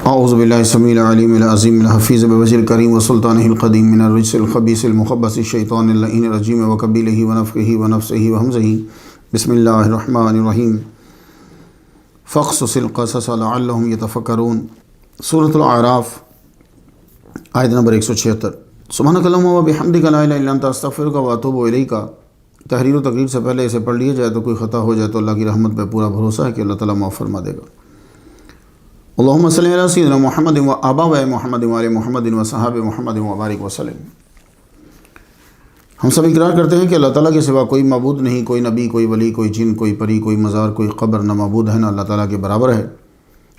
اعوذ باللہ السمیع العلیم العظیم الحفیظ بوجہ الکریم وسلطانہ القدیم من الرجس الخبیث المخبث الشیطان اللعین الرجیم وقبیلہ ونفخہ ونفثہ وہمزہ بسم اللہ الرحمن الرحیم فاقصص القصص لعلہم یتفکرون۔ سورۃ الاعراف آیت نمبر 176۔ سبحانک اللہم وبحمدک لا الہ الا انت استغفرک واتوب الیک۔ تحریر و تقریر سے پہلے اسے پڑھ لیا جائے تو کوئی خطا ہو جائے تو اللہ کی رحمت پہ پورا بھروسہ ہے کہ اللہ تعالیٰ معاف فرما دے گا۔ اللہم صلی علی سیدنا محمد و آباء محمد و آل محمد و صحاب محمد و بارک وسلم۔ ہم سب اقرار کرتے ہیں کہ اللہ تعالیٰ کے سوا کوئی معبود نہیں، کوئی نبی، کوئی ولی، کوئی جن، کوئی پری، کوئی مزار، کوئی قبر نہ معبود ہے نہ اللہ تعالیٰ کے برابر ہے۔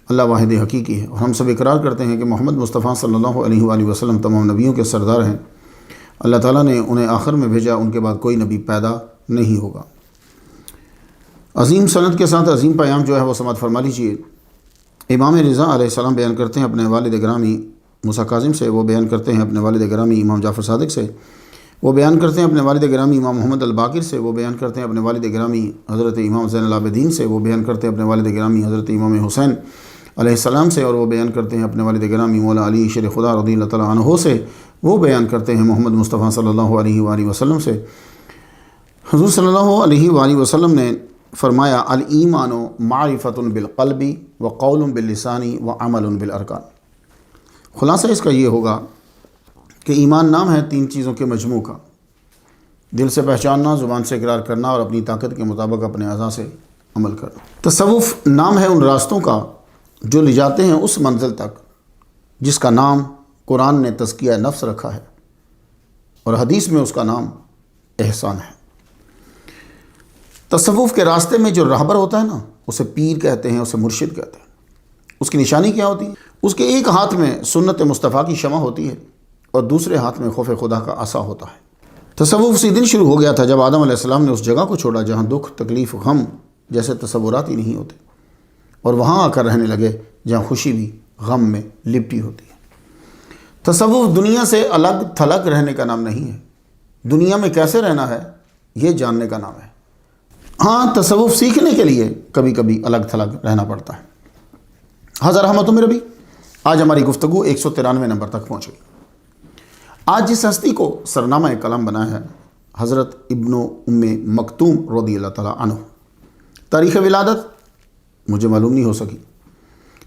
اللہ واحد حقیقی ہے۔ اور ہم سب اقرار کرتے ہیں کہ محمد مصطفیٰ صلی اللہ علیہ وآلہ وسلم تمام نبیوں کے سردار ہیں۔ اللہ تعالیٰ نے انہیں آخر میں بھیجا، ان کے بعد کوئی نبی پیدا نہیں ہوگا۔ عظیم سند کے ساتھ عظیم پیام جو ہے وہ سماعت فرما لیجیے۔ امام رضا علیہ السلام بیان کرتے ہیں اپنے والد گرامی موسیٰ کاظم سے، وہ بیان کرتے ہیں اپنے والد گرامی امام جعفر صادق سے، وہ بیان کرتے ہیں اپنے والد گرامی امام محمد الباقر سے، وہ بیان کرتے ہیں اپنے والد گرامی حضرت امام زین العابدین سے، وہ بیان کرتے ہیں اپنے والد گرامی حضرت امام حسین علیہ السلام سے، اور وہ بیان کرتے ہیں اپنے والد گرامی مولا علی شیر خدا رضی اللہ تعالیٰ عنہ سے، وہ بیان کرتے ہیں محمد مصطفیٰ صلی اللہ علیہ وآلہ وسلم سے۔ حضور صلی اللہ علیہ وآلہ وسلم نے فرمایا الایمان معرفۃ بالقلب وقول باللسان وعمل بالارکان۔ خلاصہ اس کا یہ ہوگا کہ ایمان نام ہے تین چیزوں کے مجموع کا: دل سے پہچاننا، زبان سے اقرار کرنا، اور اپنی طاقت کے مطابق اپنے اعضاء سے عمل کرنا۔ تصوف نام ہے ان راستوں کا جو لے جاتے ہیں اس منزل تک جس کا نام قرآن نے تزکیہ نفس رکھا ہے، اور حدیث میں اس کا نام احسان ہے۔ تصوف کے راستے میں جو راہبر ہوتا ہے نا، اسے پیر کہتے ہیں، اسے مرشد کہتے ہیں۔ اس کی نشانی کیا ہوتی ہے؟ اس کے ایک ہاتھ میں سنت مصطفیٰ کی شمع ہوتی ہے اور دوسرے ہاتھ میں خوف خدا کا عصا ہوتا ہے۔ تصوف اسی دن شروع ہو گیا تھا جب آدم علیہ السلام نے اس جگہ کو چھوڑا جہاں دکھ، تکلیف، غم جیسے تصورات ہی نہیں ہوتے، اور وہاں آ کر رہنے لگے جہاں خوشی بھی غم میں لپٹی ہوتی ہے۔ تصوف دنیا سے الگ تھلگ رہنے کا نام نہیں ہے، دنیا میں کیسے رہنا ہے یہ جاننے کا نام ہے۔ ہاں، تصوف سیکھنے کے لیے کبھی کبھی الگ تھلگ رہنا پڑتا ہے۔ حضرت رحمت میں ربی آج ہماری گفتگو 193 نمبر تک پہنچ گئی۔ آج جس ہستی کو سرنامہ کلام بنایا ہے حضرت ابن ام مکتوم رضی اللہ تعالیٰ عنہ۔ تاریخ ولادت مجھے معلوم نہیں ہو سکی۔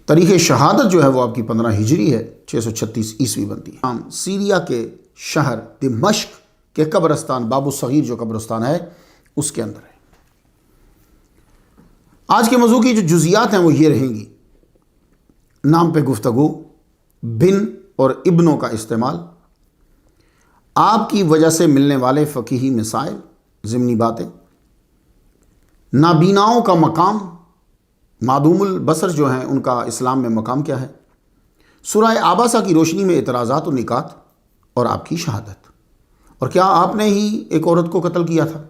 تاریخ شہادت جو ہے وہ آپ کی 15 ہجری ہے، 636 عیسوی بنتی ہے۔ سیریا کے شہر دمشق کے قبرستان باب الصغیر جو قبرستان ہے اس کے اندر ہے۔ آج کے موضوع کی جو جزیات ہیں وہ یہ رہیں گی: نام پہ گفتگو، بن اور ابنوں کا استعمال، آپ کی وجہ سے ملنے والے فقہی مسائل، ضمنی باتیں، نابیناؤں کا مقام، معدوم البصر جو ہیں ان کا اسلام میں مقام کیا ہے، سورہ عابسہ کی روشنی میں اعتراضات و نکات، اور آپ کی شہادت، اور کیا آپ نے ہی ایک عورت کو قتل کیا تھا۔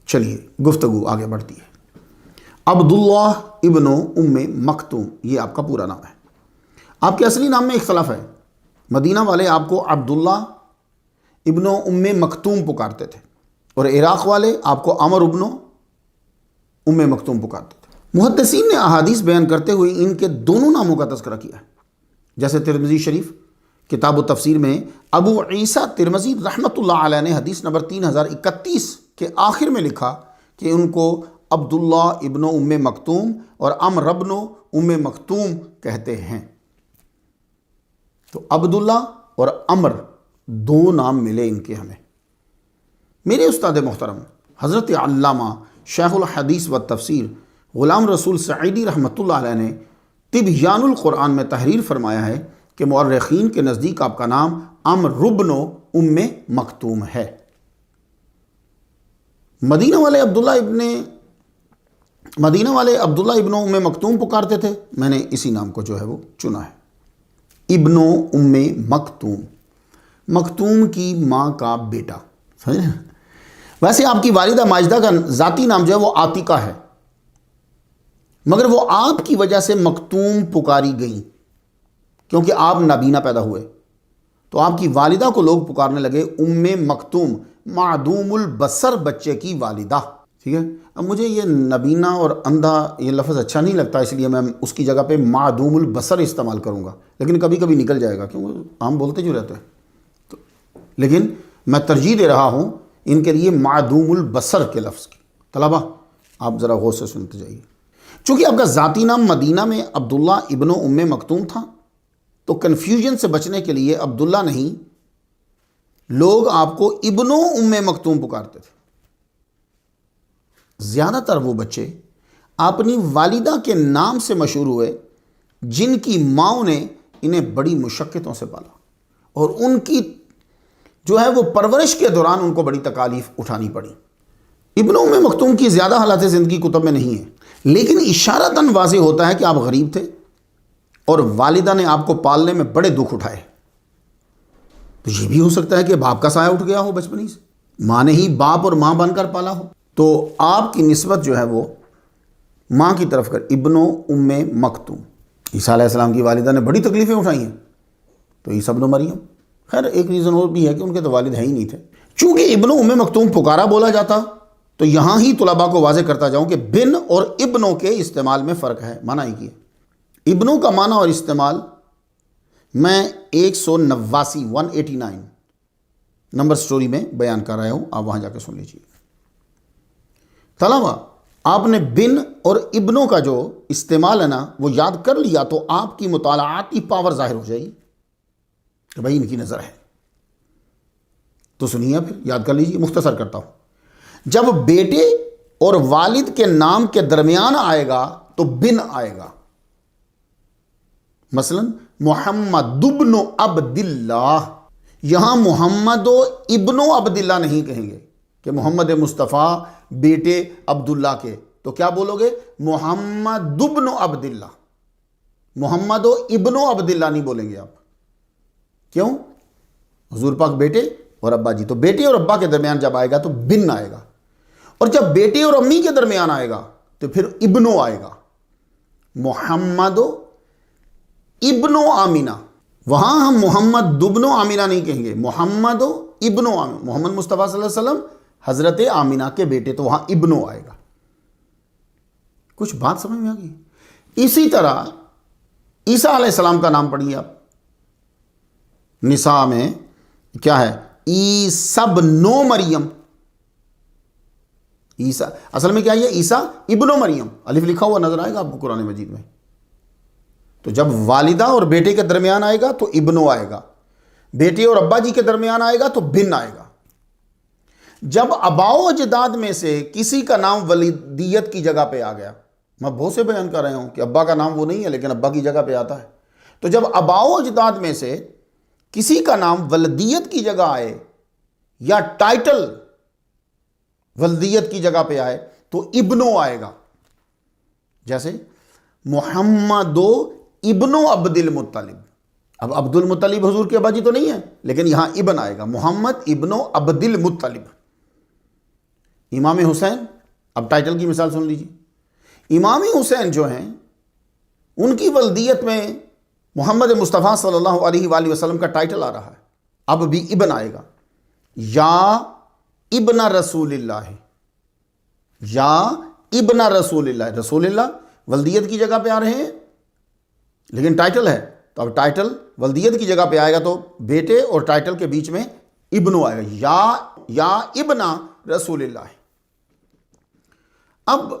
چلیے گفتگو آگے بڑھتی ہے۔ عبداللہ ابن ام مکتوم یہ آپ کا پورا نام ہے۔ آپ کے اصلی نام میں اختلاف ہے۔ مدینہ والے آپ کو عبداللہ ابن ام مکتوم پکارتے تھے، اور عراق والے آپ کو عمر ابن ام مکتوم پکارتے تھے۔ محدثین نے احادیث بیان کرتے ہوئے ان کے دونوں ناموں کا تذکرہ کیا ہے، جیسے ترمذی شریف کتاب و تفسیر میں ابو عیسیٰ ترمذی رحمۃ اللہ علیہ نے حدیث نمبر 3031 کے آخر میں لکھا کہ ان کو عبداللہ ابن ام مکتوم اور عمر ابن ام مکتوم کہتے ہیں۔ تو عبداللہ اور عمر دو نام ملے ان کے ہمیں۔ میرے استاد محترم حضرت علامہ شیخ الحدیث و تفسیر غلام رسول سعیدی رحمۃ اللہ علیہ نے تبیان القرآن میں تحریر فرمایا ہے کہ مورخین کے نزدیک آپ کا نام عمر ابن ام مکتوم ہے۔ مدینہ والے عبداللہ ابن ام مکتوم پکارتے تھے، میں نے اسی نام کو جو ہے وہ چنا ہے، ابن ام مکتوم، مکتوم کی ماں کا بیٹا۔ ویسے آپ کی والدہ ماجدہ کا ذاتی نام جو ہے وہ عاتقہ ہے، مگر وہ آپ کی وجہ سے مکتوم پکاری گئیں کیونکہ آپ نابینا پیدا ہوئے، تو آپ کی والدہ کو لوگ پکارنے لگے ام مکتوم، معدوم البصر بچے کی والدہ۔ ٹھیک ہے. اب مجھے یہ نبینا اور اندھا یہ لفظ اچھا نہیں لگتا، اس لیے میں اس کی جگہ پہ معدوم البصر استعمال کروں گا، لیکن کبھی کبھی نکل جائے گا کیونکہ عام بولتے جو رہتے ہیں. تو لیکن میں ترجیح دے رہا ہوں ان کے لیے معدوم البصر کے لفظ کی. طلبہ آپ ذرا غور سے سنتے جائیے. چونکہ آپ کا ذاتی نام مدینہ میں عبداللہ ابن ام مکتوم تھا، تو کنفیوژن سے بچنے کے لیے عبداللہ نہیں، لوگ آپ کو ابن ام مکتوم پکارتے تھے. زیادہ تر وہ بچے اپنی والدہ کے نام سے مشہور ہوئے جن کی ماؤں نے انہیں بڑی مشقتوں سے پالا، اور ان کی جو ہے وہ پرورش کے دوران ان کو بڑی تکالیف اٹھانی پڑی. ابن ام مکتوم کی زیادہ حالات زندگی کتب میں نہیں ہیں، لیکن اشارتاً واضح ہوتا ہے کہ آپ غریب تھے اور والدہ نے آپ کو پالنے میں بڑے دکھ اٹھائے. تو یہ بھی ہو سکتا ہے کہ باپ کا سایہ اٹھ گیا ہو بچپنی سے، ماں نے ہی باپ اور ماں بن کر پالا ہو. تو آپ کی نسبت جو ہے وہ ماں کی طرف کر ابن ام مکتوم. عیسیٰ علیہ السلام کی والدہ نے بڑی تکلیفیں اٹھائی ہیں، تو عیسیٰ ابن مریم. خیر ایک ریزن اور بھی ہے کہ ان کے تو والد ہے ہی نہیں تھے. چونکہ ابن ام مکتوم پکارا بولا جاتا، تو یہاں ہی طلباء کو واضح کرتا جاؤں کہ بن اور ابنوں کے استعمال میں فرق ہے. معنی ہی کیا ابنوں کا معنی اور استعمال میں 189 نمبر سٹوری میں بیان کر رہا ہوں، آپ وہاں جا کے سن لیجیے. طلباء آپ نے بن اور ابنوں کا جو استعمال ہے نا وہ یاد کر لیا تو آپ کی مطالعاتی پاور ظاہر ہو جائے گی کہ بھائی ان کی نظر ہے. تو سنیے پھر یاد کر لیجیے، مختصر کرتا ہوں. جب بیٹے اور والد کے نام کے درمیان آئے گا تو بن آئے گا. مثلا محمد ابن عبداللہ، یہاں محمد و ابن عبداللہ نہیں کہیں گے کہ محمد مصطفیٰ بیٹے عبداللہ کے، تو کیا بولو گے؟ محمد ابن عبداللہ. محمد و ابن عبداللہ نہیں بولیں گے آپ. کیوں؟ حضور پاک بیٹے اور ابا جی، تو بیٹے اور ابا کے درمیان جب آئے گا تو بن آئے گا، اور جب بیٹے اور امی کے درمیان آئے گا تو پھر ابنو آئے گا. محمد ابن آمینہ، وہاں ہم محمد ابن آمینہ نہیں کہیں گے، محمد ابن آمینہ. محمد مصطفیٰ صلی اللہ علیہ وسلم حضرت آمینہ کے بیٹے، تو وہاں ابنو آئے گا. کچھ بات سمجھ میں آ گئی؟ اسی طرح عیسیٰ علیہ السلام کا نام پڑھیے آپ. نساء میں کیا ہے؟ عیسیٰ ابن مریم. عیسیٰ اصل میں کیا ہے؟ عیسیٰ ابن مریم، الف لکھا ہوا نظر آئے گا آپ کو قرآن مجید میں. تو جب والدہ اور بیٹے کے درمیان آئے گا تو ابنو آئے گا، بیٹے اور ابا جی کے درمیان آئے گا تو بن آئے گا. جب آباء و اجداد میں سے کسی کا نام ولدیت کی جگہ پہ آ گیا، میں بہت سے بیان کر رہا ہوں کہ ابا کا نام وہ نہیں ہے لیکن ابا کی جگہ پہ آتا ہے، تو جب آباء و اجداد میں سے کسی کا نام ولدیت کی جگہ آئے یا ٹائٹل ولدیت کی جگہ پہ آئے تو ابنو آئے گا. جیسے محمد ابن عبد المطلب. اب عبد المطلب حضور کے ابا جی تو نہیں ہے، لیکن یہاں ابن آئے گا، محمد ابن عبد المطلب. امام حسین، اب ٹائٹل کی مثال سن لیجیے. امام حسین جو ہیں ان کی ولدیت میں محمد مصطفیٰ صلی اللہ علیہ وآلہ وسلم کا ٹائٹل آ رہا ہے، اب بھی ابن آئے گا. یا ابن رسول اللہ، یا ابن رسول اللہ. رسول اللہ ولدیت کی جگہ پہ آ رہے ہیں لیکن ٹائٹل ہے، تو اب ٹائٹل ولدیت کی جگہ پہ آئے گا تو بیٹے اور ٹائٹل کے بیچ میں ابنو آئے گا، یا ابن رسول اللہ. اب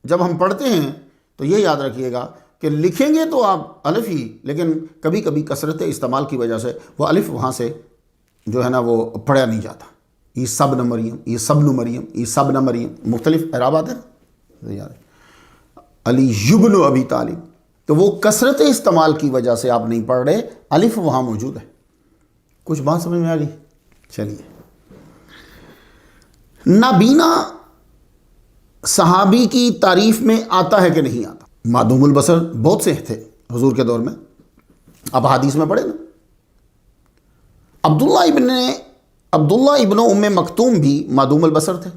جب ہم پڑھتے ہیں تو یہ یاد رکھیے گا کہ لکھیں گے تو آپ الف ہی، لیکن کبھی کبھی کثرت استعمال کی وجہ سے وہ الف وہاں سے جو ہے نا وہ پڑھا نہیں جاتا. عیسیٰ ابن مریم، عیسیٰ ابن مریم، عیسیٰ ابن مریم، مختلف اعرابات ہیں. علی ابن ابی طالب، تو وہ کثرت استعمال کی وجہ سے آپ نہیں پڑھ رہے، الف وہاں موجود ہے. کچھ بات سمجھ میں آ گئی؟ چلیے. نابینا صحابی کی تعریف میں آتا ہے کہ نہیں آتا؟ معدوم البصر بہت سے تھے حضور کے دور میں، اب حدیث میں پڑھے نا. عبداللہ ابن ام مکتوم بھی معدوم البصر تھے.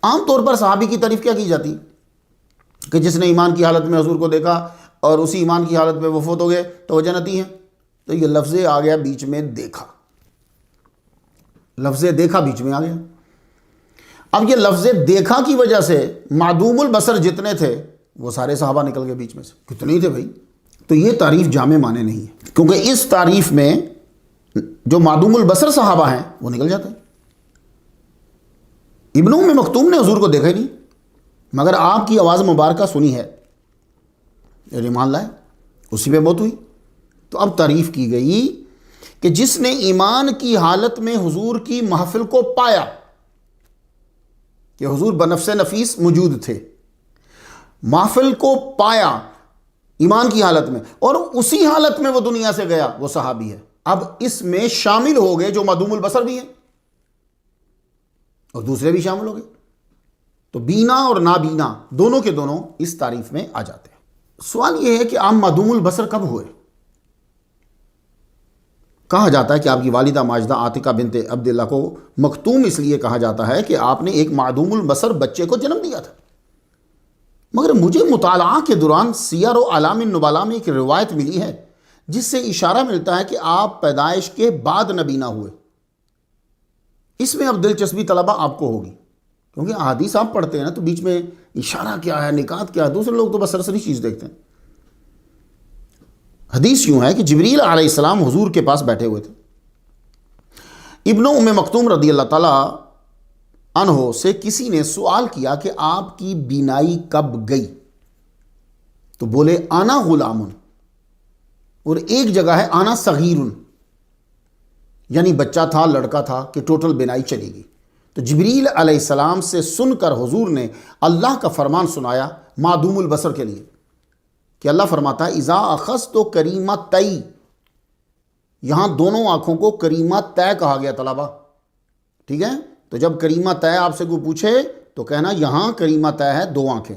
عام طور پر صحابی کی تعریف کیا کی جاتی کہ جس نے ایمان کی حالت میں حضور کو دیکھا اور اسی ایمان کی حالت میں وہ فوت ہو گئے تو وہ جنتی ہیں. تو یہ لفظ آ گیا بیچ میں، دیکھا، لفظ دیکھا بیچ میں آ گیا. اب یہ لفظ دیکھا کی وجہ سے معدوم البصر جتنے تھے وہ سارے صحابہ نکل گئے بیچ میں سے، کتنے ہی تھے بھائی. تو یہ تعریف جامع معنی نہیں ہے، کیونکہ اس تعریف میں جو معدوم البصر صحابہ ہیں وہ نکل جاتے ہیں. ابن ام مکتوم نے حضور کو دیکھا ہی نہیں، مگر آپ کی آواز مبارکہ سنی ہے، ایمان لائے، اسی پہ موت ہوئی. تو اب تعریف کی گئی کہ جس نے ایمان کی حالت میں حضور کی محفل کو پایا کہ حضور بنفس نفیس موجود تھے، محفل کو پایا ایمان کی حالت میں، اور اسی حالت میں وہ دنیا سے گیا، وہ صحابی ہے. اب اس میں شامل ہو گئے جو معدوم البصر بھی ہیں اور دوسرے بھی شامل ہو گئے. تو بینا اور نابینا دونوں کے دونوں اس تعریف میں آ جاتے ہیں. سوال یہ ہے کہ آپ معدوم البصر کب ہوئے؟ کہا جاتا ہے کہ آپ کی والدہ ماجدہ عاتقہ بنت عبداللہ کو مکتوم اس لیے کہا جاتا ہے کہ آپ نے ایک معدوم البصر بچے کو جنم دیا تھا. مگر مجھے مطالعہ کے دوران سیر و اعلام النبلاء میں ایک روایت ملی ہے جس سے اشارہ ملتا ہے کہ آپ پیدائش کے بعد نبینا ہوئے. اس میں اب دلچسپی طلبہ آپ کو ہوگی، کیونکہ احادیث آپ پڑھتے ہیں نا تو بیچ میں اشارہ کیا ہے، نکات کیا ہے، دوسرے لوگ تو بس سرسری چیز دیکھتے ہیں. حدیث یوں ہے کہ جبریل علیہ السلام حضور کے پاس بیٹھے ہوئے تھے. ابن ام مکتوم رضی اللہ تعالی عنہ سے کسی نے سوال کیا کہ آپ کی بینائی کب گئی؟ تو بولے آنا غلام، اور ایک جگہ ہے آنا صغیر، یعنی بچہ تھا، لڑکا تھا کہ ٹوٹل بینائی چلی گئی. تو جبریل علیہ السلام سے سن کر حضور نے اللہ کا فرمان سنایا معدوم البصر کے لیے کہ اللہ فرماتا ہے اذا اخذت کریمہ تئی، یہاں دونوں آنکھوں کو کریمہ تے کہا گیا طلبہ، ٹھیک ہے. تو جب کریمہ تے آپ سے کوئی پوچھے تو کہنا یہاں کریمہ تے ہے، دو آنکھیں.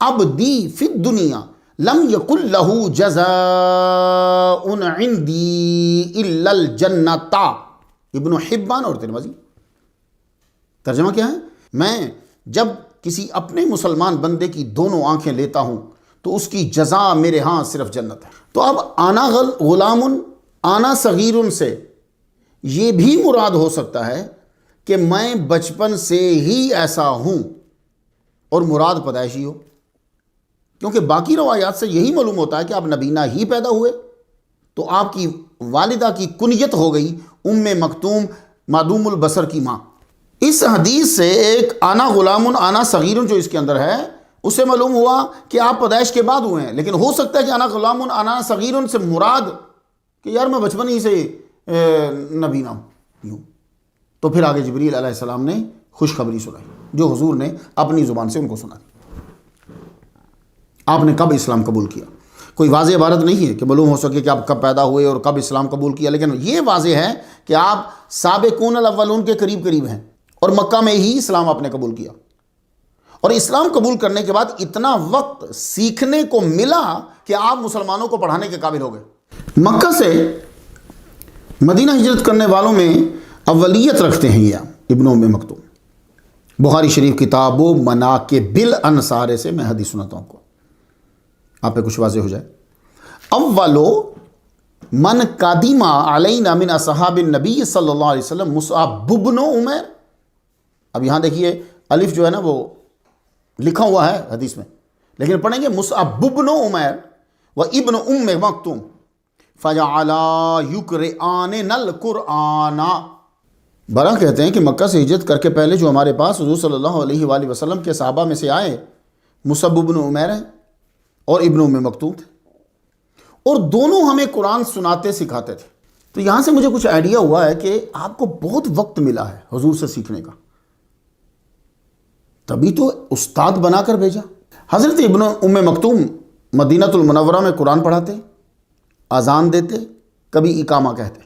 اب دی فی الدنیا لم یکن لہ جزاء عندی الا الجنۃ، ابن حبان اور ترمذی. ترجمہ کیا ہے؟ میں جب کسی اپنے مسلمان بندے کی دونوں آنکھیں لیتا ہوں تو اس کی جزا میرے ہاں صرف جنت ہے. تو اب آنا غلام آنا صغیر سے یہ بھی مراد ہو سکتا ہے کہ میں بچپن سے ہی ایسا ہوں اور مراد پیدائشی ہو، کیونکہ باقی روایات سے یہی معلوم ہوتا ہے کہ آپ نبینا ہی پیدا ہوئے تو آپ کی والدہ کی کنیت ہو گئی ام مکتوم معدوم البصر کی ماں. اس حدیث سے ایک آنا غلام آنا صغیر جو اس کے اندر ہے اس سے معلوم ہوا کہ آپ پیدائش کے بعد ہوئے ہیں، لیکن ہو سکتا ہے کہ آنا غلام آنا صغیر سے مراد کہ یار میں بچپن ہی سے نبینا ہوں. تو پھر آگے جبریل علیہ السلام نے خوشخبری سنائی جو حضور نے اپنی زبان سے ان کو سنا دی. آپ نے کب اسلام قبول کیا؟ کوئی واضح عبارت نہیں ہے کہ معلوم ہو سکے کہ آپ کب پیدا ہوئے اور کب اسلام قبول کیا، لیکن یہ واضح ہے کہ آپ سابقون الاولون کے قریب قریب ہیں اور مکہ میں ہی اسلام آپ نے قبول کیا. اور اسلام قبول کرنے کے بعد اتنا وقت سیکھنے کو ملا کہ آپ مسلمانوں کو پڑھانے کے قابل ہو گئے. مکہ سے مدینہ ہجرت کرنے والوں میں اولیت رکھتے ہیں یہ ابن ام مکتوم. بخاری شریف کتاب و مناقب الانصار سے میں حدیث سناتا ہوں، کو آپ پہ کچھ واضح ہو جائے. اولو من قادم علینا من اصحاب النبی صلی اللہ علیہ وسلم مصعب بن عمیر. اب یہاں دیکھیے الف جو ہے نا وہ لکھا ہوا ہے حدیث میں، لیکن پڑھیں گے مصعب بن عمیر و ابن ام مکتوم فجعلا یقرآن القرآن. برا کہتے ہیں کہ مکہ سے ہجرت کر کے پہلے جو ہمارے پاس حضور صلی اللہ علیہ وآلہ وسلم کے صحابہ میں سے آئے مصعب بن عمیر ہیں اور ابن ام مکتوم تھے، اور دونوں ہمیں قرآن سناتے سکھاتے تھے. تو یہاں سے مجھے کچھ آئیڈیا ہوا ہے کہ آپ کو بہت وقت ملا ہے حضور سے سیکھنے کا، تبھی تو استاد بنا کر بھیجا. حضرت ابن ام مکتوم مدینہ المنورہ میں قرآن پڑھاتے، اذان دیتے، کبھی اقامہ کہتے.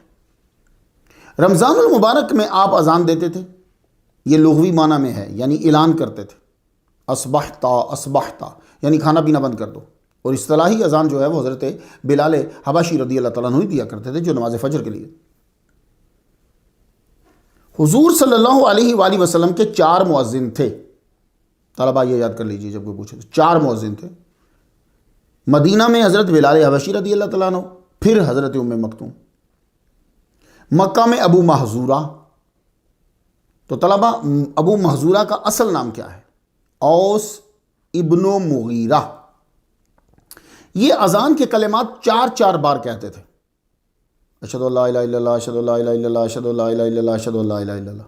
رمضان المبارک میں آپ اذان دیتے تھے، یہ لغوی معنی میں ہے، یعنی اعلان کرتے تھے اصبحتا اصبحتا، یعنی کھانا پینا بند کر دو. اور اصطلاحی اذان جو ہے وہ حضرت بلال حبشی رضی اللہ تعالیٰ عنہ دیا کرتے تھے جو نماز فجر کے لیے. حضور صلی اللہ علیہ وآلہ وسلم کے 4 مؤذن تھے. طلبہ یہ یاد کر لیجیے جب کوئی پوچھے تو 4 مؤذن تھے. مدینہ میں حضرت بلال حبشی رضی اللہ تعالیٰ عنہ، پھر حضرت ام مکتوم. مکہ میں ابو محذورہ، تو طلبہ، ابو محذورہ کا اصل نام کیا ہے؟ اوس ابن مغیرہ۔ یہ اذان کے کلمات 4 بار کہتے تھے، اشہد ان لا الہ الا اللہ، اشہد ان لا الہ الا اللہ، اشہد ان لا الہ الا اللہ، اشہد ان لا الہ الا اللہ۔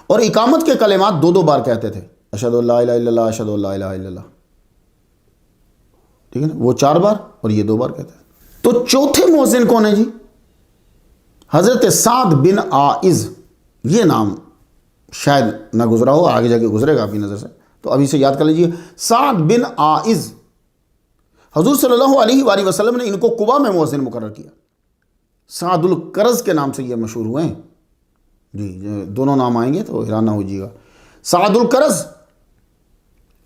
اور اقامت کے کلمات 2 بار کہتے تھے، اشہد ان لا الہ الا اللہ، اشہد ان لا الہ الا اللہ، ٹھیک ہے نا؟ وہ 4 بار اور یہ 2 بار کہتے تھے۔ تو چوتھے مؤذن کون ہے جی؟ حضرت سعد بن عائذ۔ یہ نام شاید نہ گزرا ہو، آگے جا کے گزرے گا آپ کی نظر سے، تو ابھی سے یاد کر لیجئے۔ سعد بن عائذ، حضور صلی اللہ علیہ وآلہ وسلم نے ان کو قباء میں مؤذن مقرر کیا۔ سعد القرظ کے نام سے یہ مشہور ہوئے ہیں جی، دونوں نام آئیں گے تو حیران نہ ہو جائے گا۔ سعد القرظ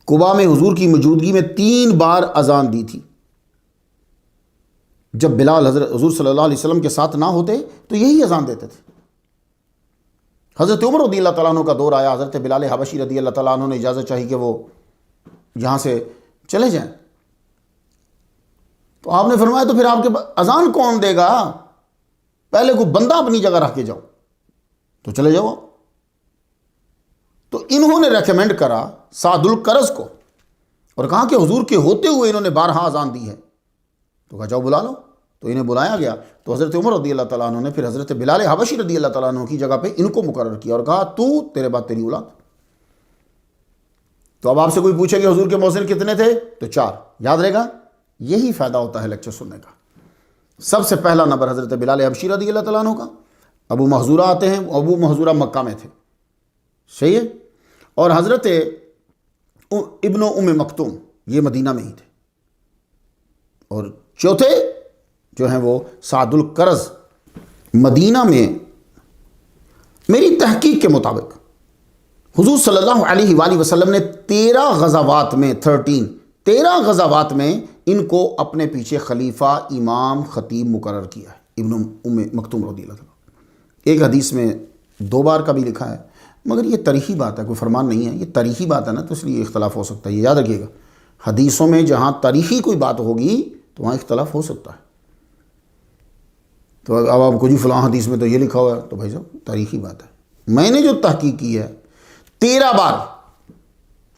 قباء میں حضور کی موجودگی میں 3 بار اذان دی تھی۔ جب بلال حضور صلی اللہ علیہ وسلم کے ساتھ نہ ہوتے تو یہی اذان دیتے تھے۔ حضرت عمر رضی اللہ تعالیٰ عنہ کا دور آیا، حضرت بلال حبشی رضی اللہ تعالیٰ عنہ نے اجازت چاہی کہ وہ یہاں سے چلے جائیں، تو آپ نے فرمایا تو پھر آپ کے اذان کون دے گا؟ پہلے کوئی بندہ اپنی جگہ رکھ کے جاؤ، تو چلے جاؤ۔ تو انہوں نے ریکمینڈ کرا سعد القرظ کو اور کہا کہ حضور کے ہوتے ہوئے انہوں نے 12 اذان دی ہے، تو کہا جاؤ بلا لو۔ تو انہیں بلایا گیا، تو حضرت عمر رضی اللہ تعالیٰ عنہ نے پھر حضرت بلال حبشی رضی اللہ تعالیٰ عنہ کی جگہ پہ ان کو مقرر کیا اور کہا تو تیرے بعد تیری اولاد۔ تو اب آپ سے کوئی پوچھے کہ حضور کے مؤذن کتنے تھے؟ تو 4، یاد رہے گا۔ یہی فائدہ ہوتا ہے لیکچر سننے کا۔ سب سے پہلا نمبر حضرت بلال حبشی رضی اللہ تعالیٰ عنہ کا۔ ابو محذورہ آتے ہیں، ابو محذورہ مکہ میں تھے، صحیح ہے، اور حضرت ابن ام مکتوم یہ مدینہ میں ہی تھے، اور چوتھے جو ہیں وہ سعد القرظ مدینہ میں۔ میری تحقیق کے مطابق حضور صلی اللہ علیہ وآلہ وسلم نے 13 غزوات میں 13 غزوات میں ان کو اپنے پیچھے خلیفہ، امام، خطیب مقرر کیا ہے، ابن ام مکتوم رضی اللہ عنہ۔ ایک حدیث میں 2 بار کا بھی لکھا ہے، مگر یہ تاریخی بات ہے، کوئی فرمان نہیں ہے، یہ تاریخی بات ہے نا، تو اس لیے اختلاف ہو سکتا ہے، یہ یاد رکھیے گا۔ حدیثوں میں جہاں تاریخی کوئی بات ہوگی تو وہاں اختلاف ہو سکتا ہے۔ تو اب آپ کو جی فلاں حدیث میں تو یہ لکھا ہوا ہے، تو بھائی صاحب تاریخی بات ہے۔ میں نے جو تحقیق کی ہے 13 بار،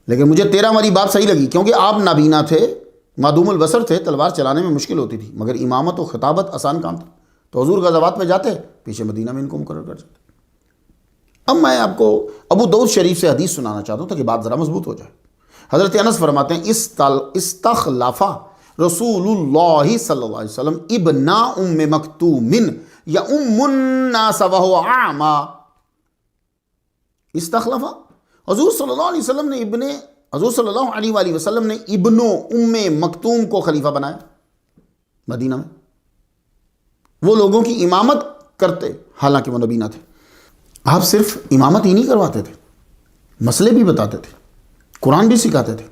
لیکن مجھے 13 والی بات صحیح لگی، کیونکہ آپ نابینا تھے، معدوم البصر تھے، تلوار چلانے میں مشکل ہوتی تھی، مگر امامت و خطابت آسان کام تھا، تو حضور غزوات میں جاتے، پیچھے مدینہ میں ان کو مقرر کر جاتے۔ اب میں آپ کو ابو داؤد شریف سے حدیث سنانا چاہتا ہوں تاکہ بات ذرا مضبوط ہو جائے۔ حضرت انس فرماتے ہیں استخلف رسول اللہ صلی اللہ علیہ وسلم ابن ام مکتوم یا ام الناس وهو اعما۔ استخلف، حضور صلی اللہ علیہ وسلم نے حضور صلی اللہ علیہ وآلہ وسلم نے ابن ام مکتوم کو خلیفہ بنایا مدینہ میں۔ وہ لوگوں کی امامت کرتے، حالانکہ وہ نبی نہ تھے۔ آپ صرف امامت ہی نہیں کرواتے تھے، مسئلے بھی بتاتے تھے، قرآن بھی سکھاتے تھے۔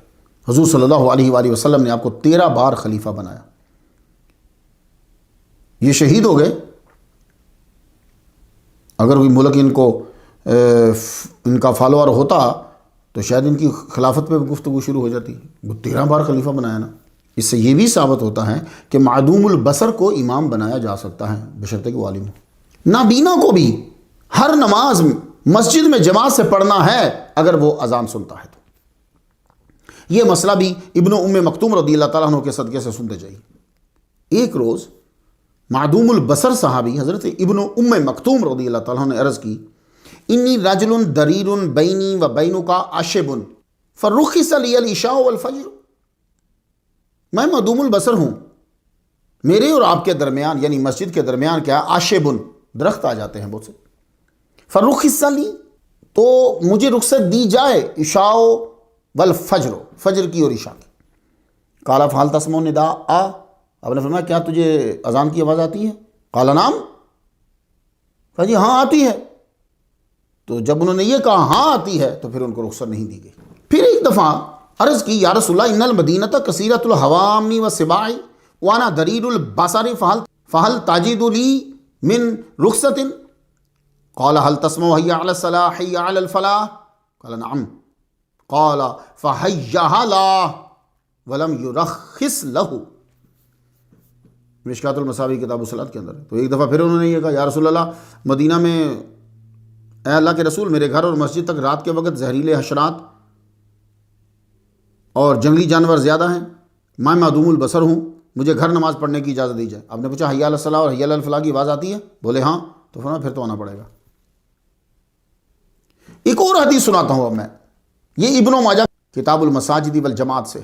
حضور صلی اللہ علیہ وآلہ وسلم نے آپ کو 13 بار خلیفہ بنایا۔ یہ شہید ہو گئے، اگر کوئی ملک ان کا فالوور ہوتا تو شاید ان کی خلافت پہ گفتگو شروع ہو جاتی۔ وہ 13 بار خلیفہ بنایا نا، اس سے یہ بھی ثابت ہوتا ہے کہ معدوم البصر کو امام بنایا جا سکتا ہے بشرطے کہ وہ عالم ہو۔ نابینا کو بھی ہر نماز مسجد میں جماعت سے پڑھنا ہے اگر وہ اذان سنتا ہے تو۔ یہ مسئلہ بھی ابن ام مکتوم رضی اللہ تعالیٰ عنہ کے صدقے سے سنتے جائیے۔ ایک روز معدوم البصر صحابی حضرت ابن ام مکتوم رضی اللہ تعالیٰ عنہ نے عرض کی، انی رجل دریر بینی و بینک عشب فرخص لی العشاء والفجر۔ میں معدوم البصر ہوں، میرے اور آپ کے درمیان یعنی مسجد کے درمیان کیا عشب، درخت آ جاتے ہیں بہت سے، فرخص لی، تو مجھے رخصت دی جائے عشاء والفجر، فجر کی اور عشاء کی۔ قال فهل تسمع النداء، آپ نے فرمایا کیا تجھے اذان کی آواز آتی ہے؟ قال نعم، کہا جی ہاں آتی ہے۔ تو جب انہوں نے یہ کہا ہاں آتی ہے تو پھر ان کو رخصت نہیں دی گئی۔ پھر ایک دفعہ عرض کی، یا رسول اللہ ان المدینۃ کثیرۃ الحوام والسباع وانا دریر البصر فهل تجد لی من رخصت؟ قال هل تسمع حي على الصلاة حي على الفلاح؟ قال نعم۔ قال فحيها له ولم يرخص له۔ مشکات المصابیح کتاب الصلاۃ کے اندر۔ تو ایک دفعہ پھر انہوں نے یہ کہا، یا رسول اللہ مدینہ میں اے اللہ کے رسول میرے گھر اور مسجد تک رات کے وقت زہریلے حشرات اور جنگلی جانور زیادہ ہیں، میں معدوم البصر ہوں، مجھے گھر نماز پڑھنے کی اجازت دی جائے۔ آپ نے پوچھا حی علی الصلاۃ اور حی علی الفلاح کی آواز آتی ہے؟ بولے ہاں، تو فرمایا پھر تو آنا پڑے گا۔ ایک اور حدیث سناتا ہوں اب میں، یہ ابن ماجہ کتاب المساجد والجماعت سے۔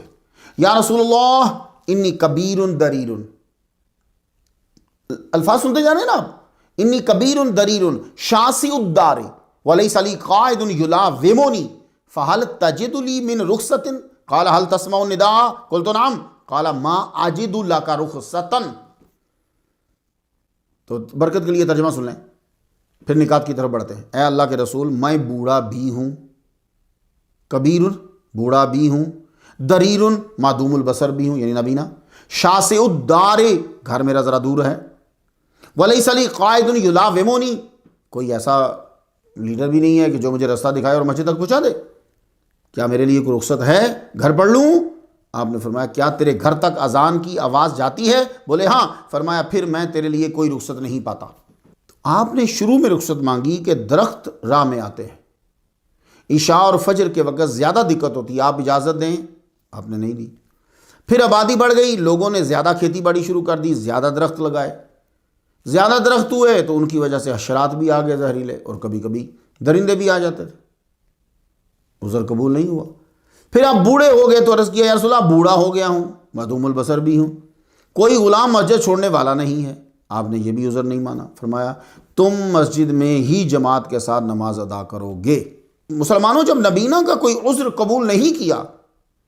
یا رسول اللہ انی کبیر دریر، الفاظ سنتے جا رہے ہیں نا آپ، انی کبیر دریر شاسع الدار ولیس لی قائد یلاومنی فہل تجد لی من رخصۃ قال هل تسمع النداء قلت نعم قال ما اجد لک رخصۃ۔ تو برکت کے لیے ترجمہ سن لیں، پھر نکات کی طرف بڑھتے ہیں۔ اے اللہ کے رسول میں بوڑھا بھی ہوں، کبیر بوڑھا بھی ہوں، دریر معدوم البصر بھی ہوں یعنی نبینا، شاسع الدار گھر میرا ذرا دور ہے، ولیس لی قائد یلاومنی کوئی ایسا لیڈر بھی نہیں ہے کہ جو مجھے راستہ دکھائے اور مسجد تک پہنچا دے، کیا میرے لیے کوئی رخصت ہے گھر پڑھ لوں؟ آپ نے فرمایا کیا تیرے گھر تک اذان کی آواز جاتی ہے؟ بولے ہاں۔ فرمایا پھر میں تیرے لیے کوئی رخصت نہیں پاتا۔ تو آپ نے شروع میں رخصت مانگی کہ درخت راہ میں آتے ہیں، عشاء اور فجر کے وقت زیادہ دقت ہوتی ہے، آپ اجازت دیں، آپ نے نہیں دی۔ پھر آبادی بڑھ گئی، لوگوں نے زیادہ کھیتی باڑی شروع کر دی، زیادہ درخت لگائے، زیادہ درخت ہوئے تو ان کی وجہ سے حشرات بھی آ گئے زہریلے، اور کبھی کبھی درندے بھی آ جاتے تھے، عذر قبول نہیں ہوا۔ پھر آپ بوڑھے ہو گئے تو عرض کیا یا رسول اللہ بوڑھا ہو گیا ہوں، معدوم البصر بھی ہوں، کوئی غلام مسجد چھوڑنے والا نہیں ہے، آپ نے یہ بھی عذر نہیں مانا۔ فرمایا تم مسجد میں ہی جماعت کے ساتھ نماز ادا کرو گے۔ مسلمانوں جب نبینا کا کوئی عذر قبول نہیں کیا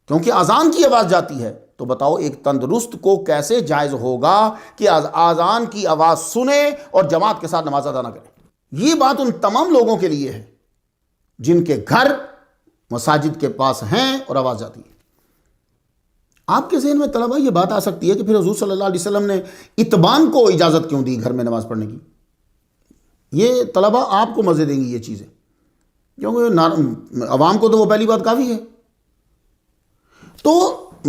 کیونکہ اذان کی آواز جاتی ہے، تو بتاؤ ایک تندرست کو کیسے جائز ہوگا کہ اذان کی آواز سنے اور جماعت کے ساتھ نماز ادا نہ کرے؟ یہ بات ان تمام لوگوں کے لیے ہے جن کے گھر مساجد کے پاس ہیں اور آواز جاتی ہے۔ آپ کے ذہن میں طلبہ یہ بات آ سکتی ہے کہ پھر حضور صلی اللہ علیہ وسلم نے اتبان کو اجازت کیوں دی گھر میں نماز پڑھنے کی؟ یہ طلبہ آپ کو مزے دیں گی یہ چیزیں، کیونکہ عوام کو تو وہ پہلی بات کافی ہے۔ تو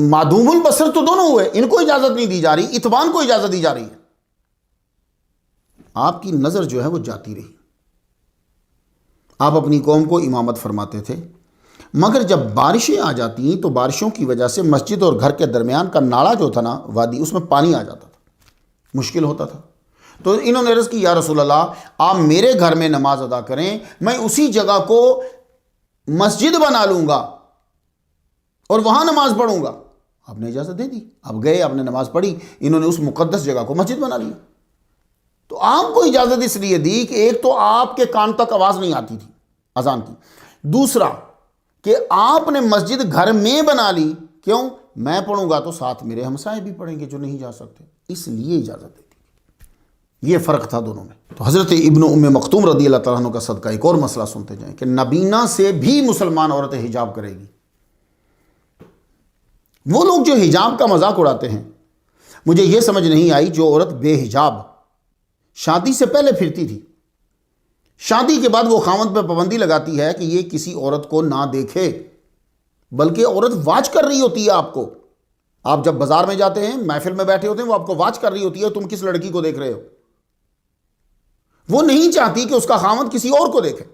معدوم البصر تو دونوں ہوئے، ان کو اجازت نہیں دی جا رہی، اتبان کو اجازت دی جا رہی ہے۔ آپ کی نظر جو ہے وہ جاتی رہی۔ آپ اپنی قوم کو امامت فرماتے تھے، مگر جب بارشیں آ جاتی تو بارشوں کی وجہ سے مسجد اور گھر کے درمیان کا نالا جو تھا نا وادی، اس میں پانی آ جاتا تھا، مشکل ہوتا تھا۔ تو انہوں نے عرض کی یا رسول اللہ آپ میرے گھر میں نماز ادا کریں، میں اسی جگہ کو مسجد بنا لوں گا اور وہاں نماز پڑھوں گا۔ آپ نے اجازت دے دی، آپ گئے، آپ نے نماز پڑھی، انہوں نے اس مقدس جگہ کو مسجد بنا لی۔ تو آپ کو اجازت اس لیے دی کہ ایک تو آپ کے کان تک آواز نہیں آتی تھی اذان کی، دوسرا کہ آپ نے مسجد گھر میں بنا لی، کیوں؟ میں پڑھوں گا تو ساتھ میرے ہمسائے بھی پڑھیں گے جو نہیں جا سکتے، اس لیے اجازت دے دی۔ یہ فرق تھا دونوں میں۔ تو حضرت ابن ام مکتوم رضی اللہ تعالیٰ عنہ کا صدقہ ایک اور مسئلہ سنتے جائیں کہ نبینا سے بھی مسلمان عورت حجاب کرے گی۔ وہ لوگ جو حجاب کا مذاق اڑاتے ہیں، مجھے یہ سمجھ نہیں آئی جو عورت بے حجاب شادی سے پہلے پھرتی تھی، شادی کے بعد وہ خاوند پہ پابندی لگاتی ہے کہ یہ کسی عورت کو نہ دیکھے، بلکہ عورت واچ کر رہی ہوتی ہے آپ کو۔ آپ جب بازار میں جاتے ہیں، محفل میں بیٹھے ہوتے ہیں، وہ آپ کو واچ کر رہی ہوتی ہے تم کس لڑکی کو دیکھ رہے ہو۔ وہ نہیں چاہتی کہ اس کا خاوند کسی اور کو دیکھے،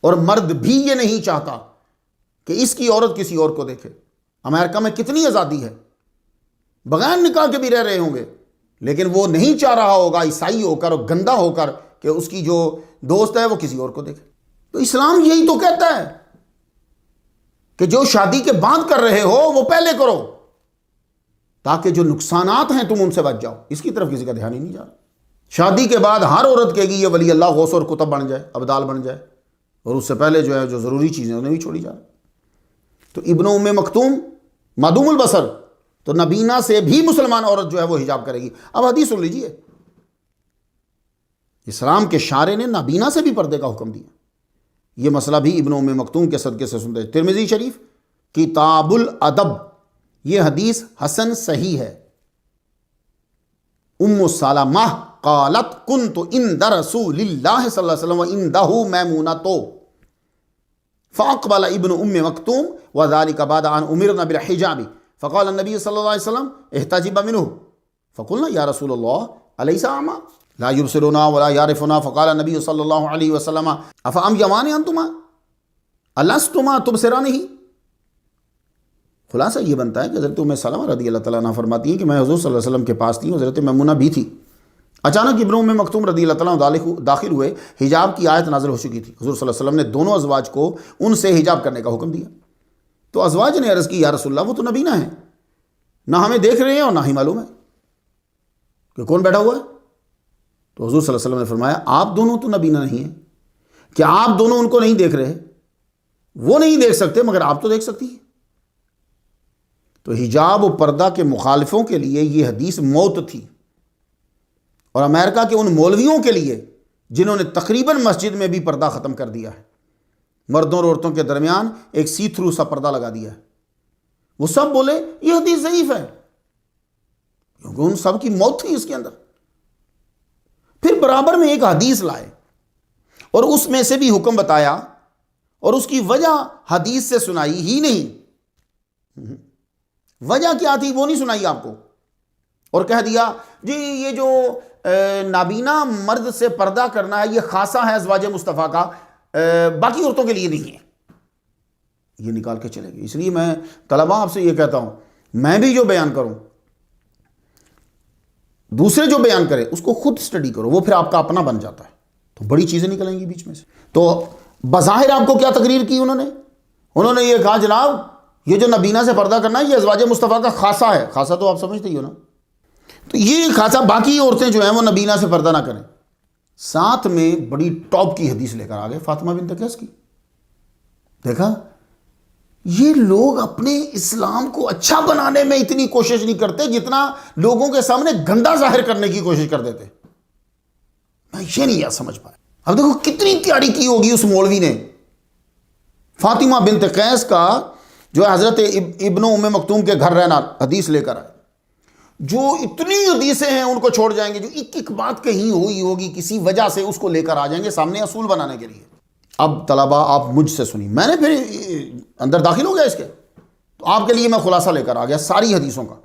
اور مرد بھی یہ نہیں چاہتا کہ اس کی عورت کسی اور کو دیکھے۔ امریکہ میں کتنی آزادی ہے، بغیر نکاح کے بھی رہ رہے ہوں گے، لیکن وہ نہیں چاہ رہا ہوگا عیسائی ہو کر اور گندا ہو کر کہ اس کی جو دوست ہے وہ کسی اور کو دیکھے۔ تو اسلام یہی تو کہتا ہے کہ جو شادی کے بعد کر رہے ہو وہ پہلے کرو، تاکہ جو نقصانات ہیں تم ان سے بچ جاؤ۔ اس کی طرف کسی کا دھیان ہی نہیں جا رہا۔ شادی کے بعد ہر عورت کہے گی یہ ولی اللہ غوث اور کتب بن جائے، ابدال بن جائے، اور اس سے پہلے جو ہے جو ضروری چیزیں انہیں بھی چھوڑی جا رہی۔ تو ابن ام مکتوم معدوم البصر، تو نبینا سے بھی مسلمان عورت جو ہے وہ حجاب کرے گی۔ اب حدیث سن لیجئے، اسلام کے شارع نے نابینا سے بھی پردے کا حکم دیا۔ یہ مسئلہ بھی ابن ام مکتوم کے صدقے سے سنتے ہیں۔ ترمذی شریف کتاب الادب، یہ حدیث حسن صحیح ہے۔ ام سلمہ قالت کنت عند رسول اللہ صلی اللہ علیہ وسلم وعنده میمونۃ فاقبل ابن ام مکتوم وذلك بعد ان امرنا بالحجاب فقال النبي صلی اللہ علیہ وسلم احتجب منه فقلنا یا رسول اللہ الیس اعمى۔ لا یبصرنا ولا یعرفنا فقال نبی صلی اللہ علیہ وسلم افام یمان انتما الستما تبصرانہ۔ خلاصہ یہ بنتا ہے کہ حضرت ام سلمہ رضی اللہ تعالیٰ عنہ فرماتی ہیں کہ میں حضور صلی اللہ علیہ وسلم کے پاس تھی، حضرت میمونہ بھی تھی۔ اچانک ابن ام مکتوم رضی اللہ تعالیٰ عنہ داخل ہوئے، حجاب کی آیت نازل ہو چکی تھی۔ حضور صلی اللہ علیہ وسلم نے دونوں ازواج کو ان سے حجاب کرنے کا حکم دیا۔ تو ازواج نے عرض کی یا رسول اللہ وہ تو نبینہ ہیں، نہ ہمیں دیکھ رہے ہیں اور نہ ہی معلوم ہے کہ کون بیٹھا ہوا ہے۔ تو حضور صلی اللہ علیہ وسلم نے فرمایا آپ دونوں تو نبینہ نہیں ہیں، کیا آپ دونوں ان کو نہیں دیکھ رہے؟ وہ نہیں دیکھ سکتے مگر آپ تو دیکھ سکتی ہیں۔ تو حجاب و پردہ کے مخالفوں کے لیے یہ حدیث موت تھی، اور امریکہ کے ان مولویوں کے لیے جنہوں نے تقریباً مسجد میں بھی پردہ ختم کر دیا ہے، مردوں اور عورتوں کے درمیان ایک سی تھرو سا پردہ لگا دیا ہے، وہ سب بولے یہ حدیث ضعیف ہے، کیونکہ ان سب کی موت تھی اس کے اندر۔ پھر برابر میں ایک حدیث لائے اور اس میں سے بھی حکم بتایا، اور اس کی وجہ حدیث سے سنائی ہی نہیں۔ وجہ کیا تھی وہ نہیں سنائی آپ کو، اور کہہ دیا جی یہ جو نابینا مرد سے پردہ کرنا ہے یہ خاصہ ہے ازواج مصطفیٰ کا، باقی عورتوں کے لیے نہیں ہے، یہ نکال کے چلے گئے۔ اس لیے میں طلباء آپ سے یہ کہتا ہوں، میں بھی جو بیان کروں، دوسرے جو بیان کرے اس کو خود سٹڈی کرو، وہ پھر آپ کا اپنا بن جاتا ہے، تو بڑی چیزیں نکلیں گی بیچ میں سے۔ تو بظاہر آپ کو کیا تقریر کی انہوں نے یہ کہا جناب یہ جو نبینہ سے پردہ کرنا ہے یہ ازواج مصطفیٰ کا خاصہ ہے۔ خاصہ تو آپ سمجھتے ہی ہو نا، تو یہ خاصہ باقی عورتیں جو ہیں وہ نبینہ سے پردہ نہ کریں۔ ساتھ میں بڑی ٹاپ کی حدیث لے کر آ گئے فاطمہ بنت قیس کی۔ دیکھا یہ لوگ اپنے اسلام کو اچھا بنانے میں اتنی کوشش نہیں کرتے جتنا لوگوں کے سامنے گندا ظاہر کرنے کی کوشش کر دیتے۔ میں یہ نہیں سمجھ پایا۔ اب دیکھو کتنی تیاری کی ہوگی اس مولوی نے، فاطمہ بنت قیس کا جو حضرت ابن ام مکتوم کے گھر رہنا حدیث لے کر آئے، جو اتنی حدیثیں ہیں ان کو چھوڑ جائیں گے، جو ایک ایک بات کہیں ہوئی ہوگی کسی وجہ سے اس کو لے کر آ جائیں گے سامنے اصول بنانے کے لیے۔ اب طلباء آپ مجھ سے سنی، میں نے پھر اندر داخل ہو گیا اس کے، تو آپ کے لیے میں خلاصہ لے کر آ گیا ساری حدیثوں کا۔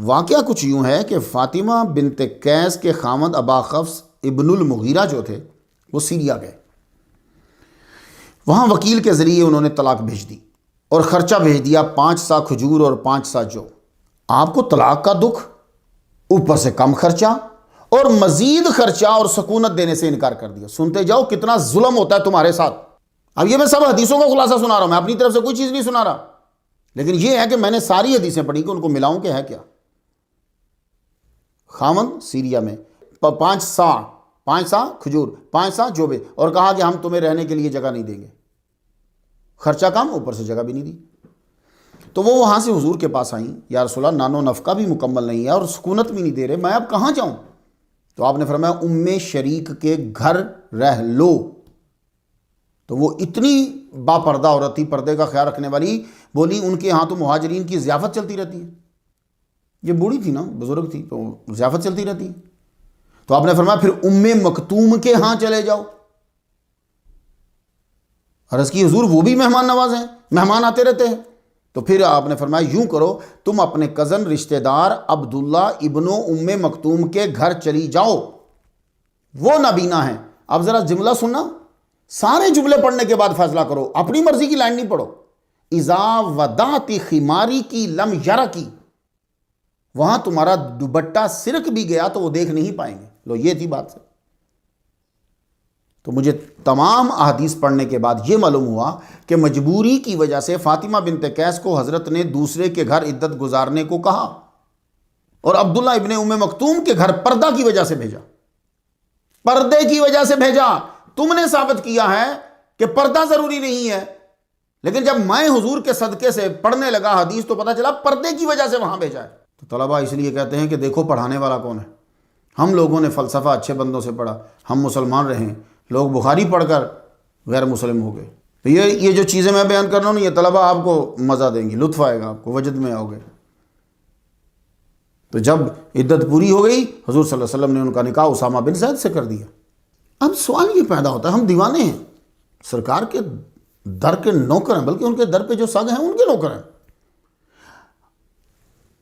واقعہ کچھ یوں ہے کہ فاطمہ بنت قیس کے خامد ابا حفص ابن المغیرہ جو تھے وہ سیریا گئے، وہاں وکیل کے ذریعے انہوں نے طلاق بھیج دی اور خرچہ بھیج دیا 5 سا کھجور اور 5 سا جو۔ آپ کو طلاق کا دکھ، اوپر سے کم خرچہ اور مزید خرچہ اور سکونت دینے سے انکار کر دیا۔ سنتے جاؤ کتنا ظلم ہوتا ہے تمہارے ساتھ۔ اب یہ میں سب حدیثوں کا خلاصہ سنا رہا ہوں، میں اپنی طرف سے کوئی چیز نہیں سنا رہا، لیکن یہ ہے کہ میں نے ساری حدیثیں پڑھی کہ ان کو ملاؤں کہ ہے کیا۔ خاوند سیریا میں 5 سا کھجور 5 سا جوبے، اور کہا کہ ہم تمہیں رہنے کے لیے جگہ نہیں دیں گے، خرچہ کم اوپر سے جگہ بھی نہیں دی۔ تو وہ وہاں سے حضور کے پاس آئیں، یا رسول اللہ نان و نفقہ بھی مکمل نہیں ہے اور سکونت بھی نہیں دے رہے، میں اب کہاں جاؤں؟ تو آپ نے فرمایا ام شریک کے گھر رہ لو۔ تو وہ اتنی با پردہ عورت تھی، پردے کا خیال رکھنے والی، بولی ان کے ہاں تو مہاجرین کی ضیافت چلتی رہتی ہے۔ یہ بوڑھی تھی نا، بزرگ تھی، تو ضیافت چلتی رہتی ہے۔ تو آپ نے فرمایا پھر ام مکتوم کے ہاں چلے جاؤ۔ عرض کی حضور وہ بھی مہمان نواز ہیں، مہمان آتے رہتے ہیں۔ تو پھر آپ نے فرمایا یوں کرو، تم اپنے کزن رشتہ دار عبداللہ ابن ام مکتوم کے گھر چلی جاؤ، وہ نابینا ہیں۔ اب ذرا جملہ سننا، سارے جملے پڑھنے کے بعد فیصلہ کرو، اپنی مرضی کی لائن نہیں پڑھو۔ اذا ودعت خماری کی لم یرا کی، وہاں تمہارا دوپٹہ سرک بھی گیا تو وہ دیکھ نہیں پائیں گے۔ لو یہ تھی بات سے۔ تو مجھے تمام احادیث پڑھنے کے بعد یہ معلوم ہوا کہ مجبوری کی وجہ سے فاطمہ بنت قیس کو حضرت نے دوسرے کے گھر عدت گزارنے کو کہا، اور عبداللہ ابن ام مکتوم کے گھر پردہ کی وجہ سے بھیجا، پردے کی وجہ سے بھیجا۔ تم نے ثابت کیا ہے کہ پردہ ضروری نہیں ہے، لیکن جب میں حضور کے صدقے سے پڑھنے لگا حدیث تو پتہ چلا پردے کی وجہ سے وہاں بھیجا ہے۔ تو طلباء اس لیے کہتے ہیں کہ دیکھو پڑھانے والا کون ہے۔ ہم لوگوں نے فلسفہ اچھے بندوں سے پڑھا، ہم مسلمان رہیں، لوگ بخاری پڑھ کر غیر مسلم ہو گئے۔ تو یہ جو چیزیں میں بیان کر رہا ہوں یہ طلباء آپ کو مزہ دیں گی، لطف آئے گا آپ کو، وجد میں آؤ گے۔ تو جب عدت پوری ہو گئی حضور صلی اللہ علیہ وسلم نے ان کا نکاح اسامہ بن زید سے کر دیا۔ اب سوال یہ پیدا ہوتا ہے، ہم دیوانے ہیں، سرکار کے در کے نوکر ہیں، بلکہ ان کے در پہ جو سگ ہیں ان کے نوکر ہیں،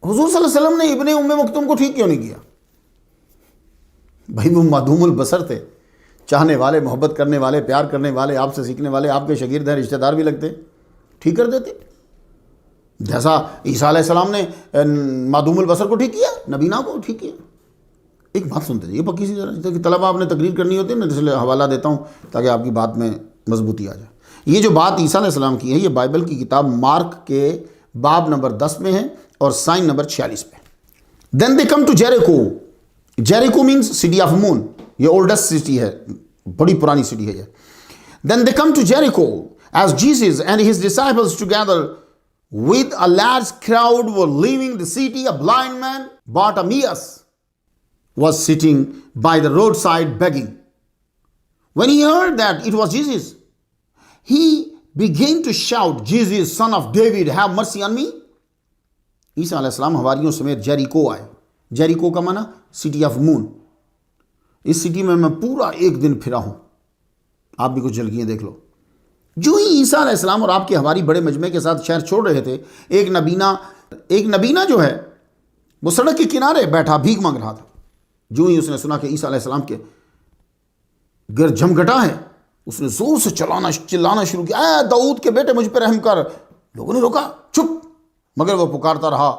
حضور صلی اللہ علیہ وسلم نے ابن ام مکتوم کو ٹھیک کیوں نہیں کیا؟ بھائی وہ معدوم البصر تھے، چاہنے والے، محبت کرنے والے، پیار کرنے والے، آپ سے سیکھنے والے، آپ کے شاگرد ہیں، رشتہ دار بھی لگتے، ٹھیک کر دیتے۔ جیسا عیسیٰ علیہ السلام نے معدوم البصر کو ٹھیک کیا، نبینا کو ٹھیک کیا۔ ایک بات سنتے جائیے پکی سی ذرا، کہ طلبہ آپ نے تقریر کرنی ہوتی ہے نا، اس لیے حوالہ دیتا ہوں تاکہ آپ کی بات میں مضبوطی آ جائے۔ یہ جو بات عیسیٰ علیہ السلام کی ہے، یہ بائبل کی کتاب مارک کے باب نمبر 10 میں ہے اور سائن نمبر 46 پہ۔ Then they come to Jericho, Jericho means city of moon, یہ اولڈسٹ سٹی ہے، بڑی پرانی سٹی ہے یہ۔ Then they come to Jericho as Jesus and his disciples together with a large crowd were leaving the city. A blind man, Bartimaeus, was sitting by the roadside begging. When he heard that it was Jesus, he began to shout, Jesus, son of David, have mercy on me. عیسیٰ علیہ السلام حواریوں سمیت Jericho آئے۔ Jericho کا معنی city of moon. اس city میں پورا ایک دن پھرا ہوں، آپ بھی کچھ جھلکیاں دیکھ لو۔ جو ہی عیسیٰ علیہ السلام اور آپ کے حواری بڑے مجمع کے ساتھ شہر چھوڑ رہے تھے، ایک نبینا جو ہے وہ سڑک کے کنارے بیٹھا بھیک مانگ رہا تھا۔ جو ہی اس نے سنا کہ عیسیٰ علیہ السلام کے گرد جھمگٹا ہے، اس نے زور سے چلانا شروع کیا، اے داؤد کے بیٹے مجھ پہ رحم کر۔ لوگوں نے روکا، چپ، مگر وہ پکارتا رہا،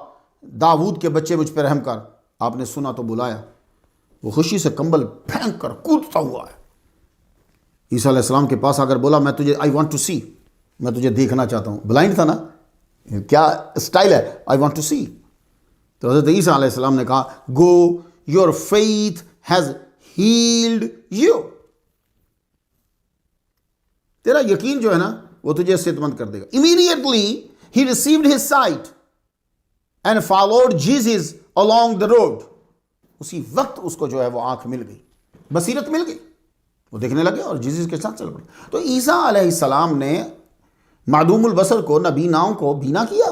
داؤد کے بچے مجھ پہ رحم کر۔ آپ نے سنا تو بلایا، وہ خوشی سے کمبل پھینک کر کودتا ہوا ہے، عیسیٰ علیہ السلام کے پاس آ کر بولا، میں تجھے آئی وانٹ ٹو سی، میں تجھے دیکھنا چاہتا ہوں۔ بلائنڈ تھا نا، کیا اسٹائل ہے، آئی وانٹ ٹو سی۔ تو حضرت عیسیٰ علیہ السلام نے کہا، go your faith has healed you, تیرا یقین جو ہے نا وہ تجھے صحت مند کر دے گا۔ Immediately he received his sight and followed Jesus along the road. اسی وقت اس کو جو ہے وہ آنکھ مل گئی، بصیرت مل گئی، وہ دیکھنے لگے اور جیسس کے ساتھ چل پڑے۔ تو عیسیٰ علیہ السلام نے معدوم البصر کو، نبیناؤں کو بینا کیا،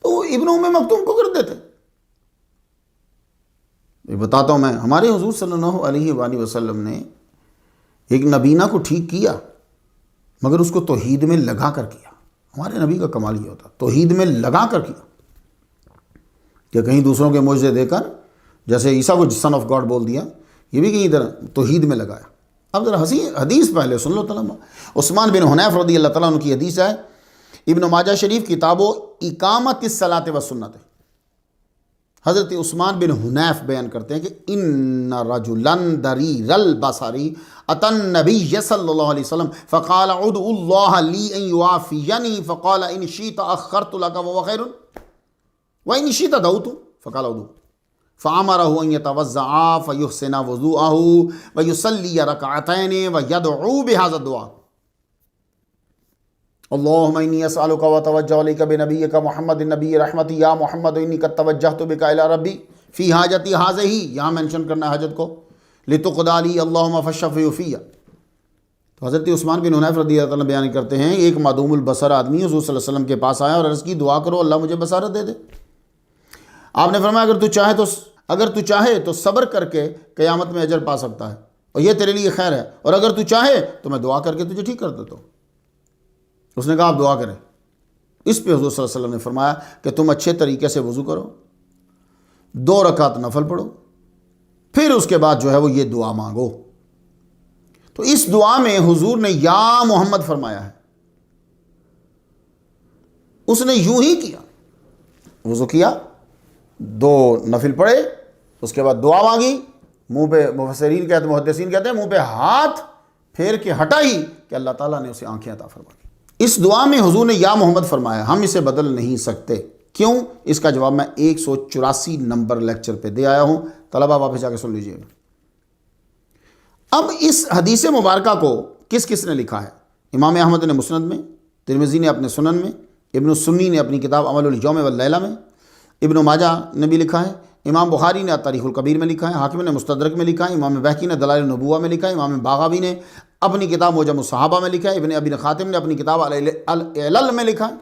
تو وہ ابن ام مکتوم کو کر دیتے۔ یہ بتاتا ہوں میں، ہمارے حضور صلی اللہ علیہ وآلہ وسلم نے ایک نبینا کو ٹھیک کیا، مگر اس کو توحید میں لگا کر کیا۔ ہمارے نبی کا کمال یہ ہوتا، توحید میں لگا کر کیا، کہ کہیں دوسروں کے معجزے دے کر، جیسے عیسیٰ کو سن آف گاڈ بول دیا، یہ بھی کہیں ادھر توحید میں لگایا۔ اب ذرا حدیث پہلے سن لو طلبہ۔ عثمان بن حنیف رضی اللہ تعالیٰ عنہ کی حدیث ہے، ابن ماجہ شریف کتاب و اقامت الصلاۃ والسنت۔ حضرت عثمان بن حنیف بیان کرتے ہیں کہ ان رجلا ضریر البصر اتى النبي صلی اللہ علیہ وسلم فقال ادعو اللہ لی ان یعافینی فقال ان شئت اخرت لك وهو خیر وان شئت دعوت فقال ادعو فامره ان يتوضا فيحسن وضوءه ويصلي ركعتين ويدعو بهذا الدعاء اللهم انی اسألک واتوجہ الیک بنبیک محمد النبی رحمتی یا محمد انی قد توجہت بک الی ربی فی حاجتی ہذہ، یہاں مینشن کرنا ہے حاجت کو، لتقضی لی اللہم فاشفع فی۔ تو حضرت عثمان بن حنیف رضی اللہ عنہ بیان کرتے ہیں، ایک معدوم البصر آدمی حضور صلی اللہ علیہ وسلم کے پاس آیا اور عرض کی، دعا کرو اللہ مجھے بصارت دے دے۔ آپ نے فرمایا اگر تو چاہے تو صبر کر کے قیامت میں اجر پا سکتا ہے، اور یہ تیرے لیے خیر ہے، اور اگر تو چاہے تو میں دعا کر کے تجھے ٹھیک کر دیتا ہوں۔ اس نے کہا آپ دعا کریں۔ اس پہ حضور صلی اللہ علیہ وسلم نے فرمایا کہ تم اچھے طریقے سے وضو کرو، 2 رکعت نفل پڑھو، پھر اس کے بعد جو ہے وہ یہ دعا مانگو۔ تو اس دعا میں حضور نے یا محمد فرمایا ہے۔ اس نے یوں ہی کیا، وضو کیا، 2 نفل پڑھے، اس کے بعد دعا مانگی، منہ پہ، محدثین کہتے ہیں منہ پہ ہاتھ پھیر کے ہٹا ہی کہ اللہ تعالیٰ نے اسے آنکھیں عطا فرما دی۔ اس دعا میں حضور نے یا محمد فرمایا، ہم اسے بدل نہیں سکتے۔ کیوں؟ اس کا جواب میں 184 نمبر لیکچر پہ دے آیا ہوں، طلبہ واپس جا کے سن لیجئے گا۔ اب اس حدیث مبارکہ کو کس کس نے لکھا ہے؟ امام احمد نے مسند میں، ترمذی نے اپنے سنن میں، ابن السنی نے اپنی کتاب عمل الیوم واللیلہ میں، ابن ماجہ نے بھی لکھا ہے، امام بخاری نے تاریخ الکبیر میں لکھا ہے، حاکم نے مستدرک میں لکھا ہے، امام بہقی نے دلائل النبوہ میں لکھا ہے، امام باغوی نے اپنی کتاب معجم الصحابہ میں لکھا ہے، ابن ابی خاتم نے اپنی کتاب العلل میں لکھا ہے۔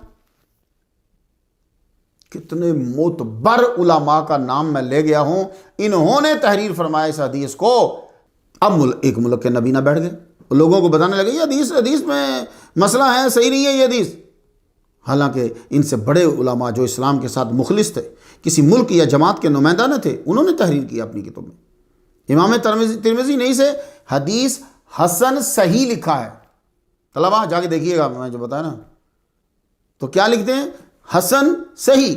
کتنے معتبر علماء کا نام میں لے گیا ہوں، انہوں نے تحریر فرمایا اس حدیث کو۔ اب ایک ملک کے نبینا بیٹھ گئے، لوگوں کو بتانے لگے یہ حدیث میں مسئلہ ہے، صحیح نہیں ہے یہ حدیث۔ حالانکہ ان سے بڑے علماء جو اسلام کے ساتھ مخلص تھے، کسی ملک یا جماعت کے نمائندہ نہ تھے، انہوں نے تحریر کیا اپنی کتب میں۔ امام ترمذی نہیں سے حدیث حسن صحیح لکھا ہے. طلبہ جا کے دیکھیے گا، میں جو بتایا نا، تو کیا لکھتے ہیں؟ حسن صحیح،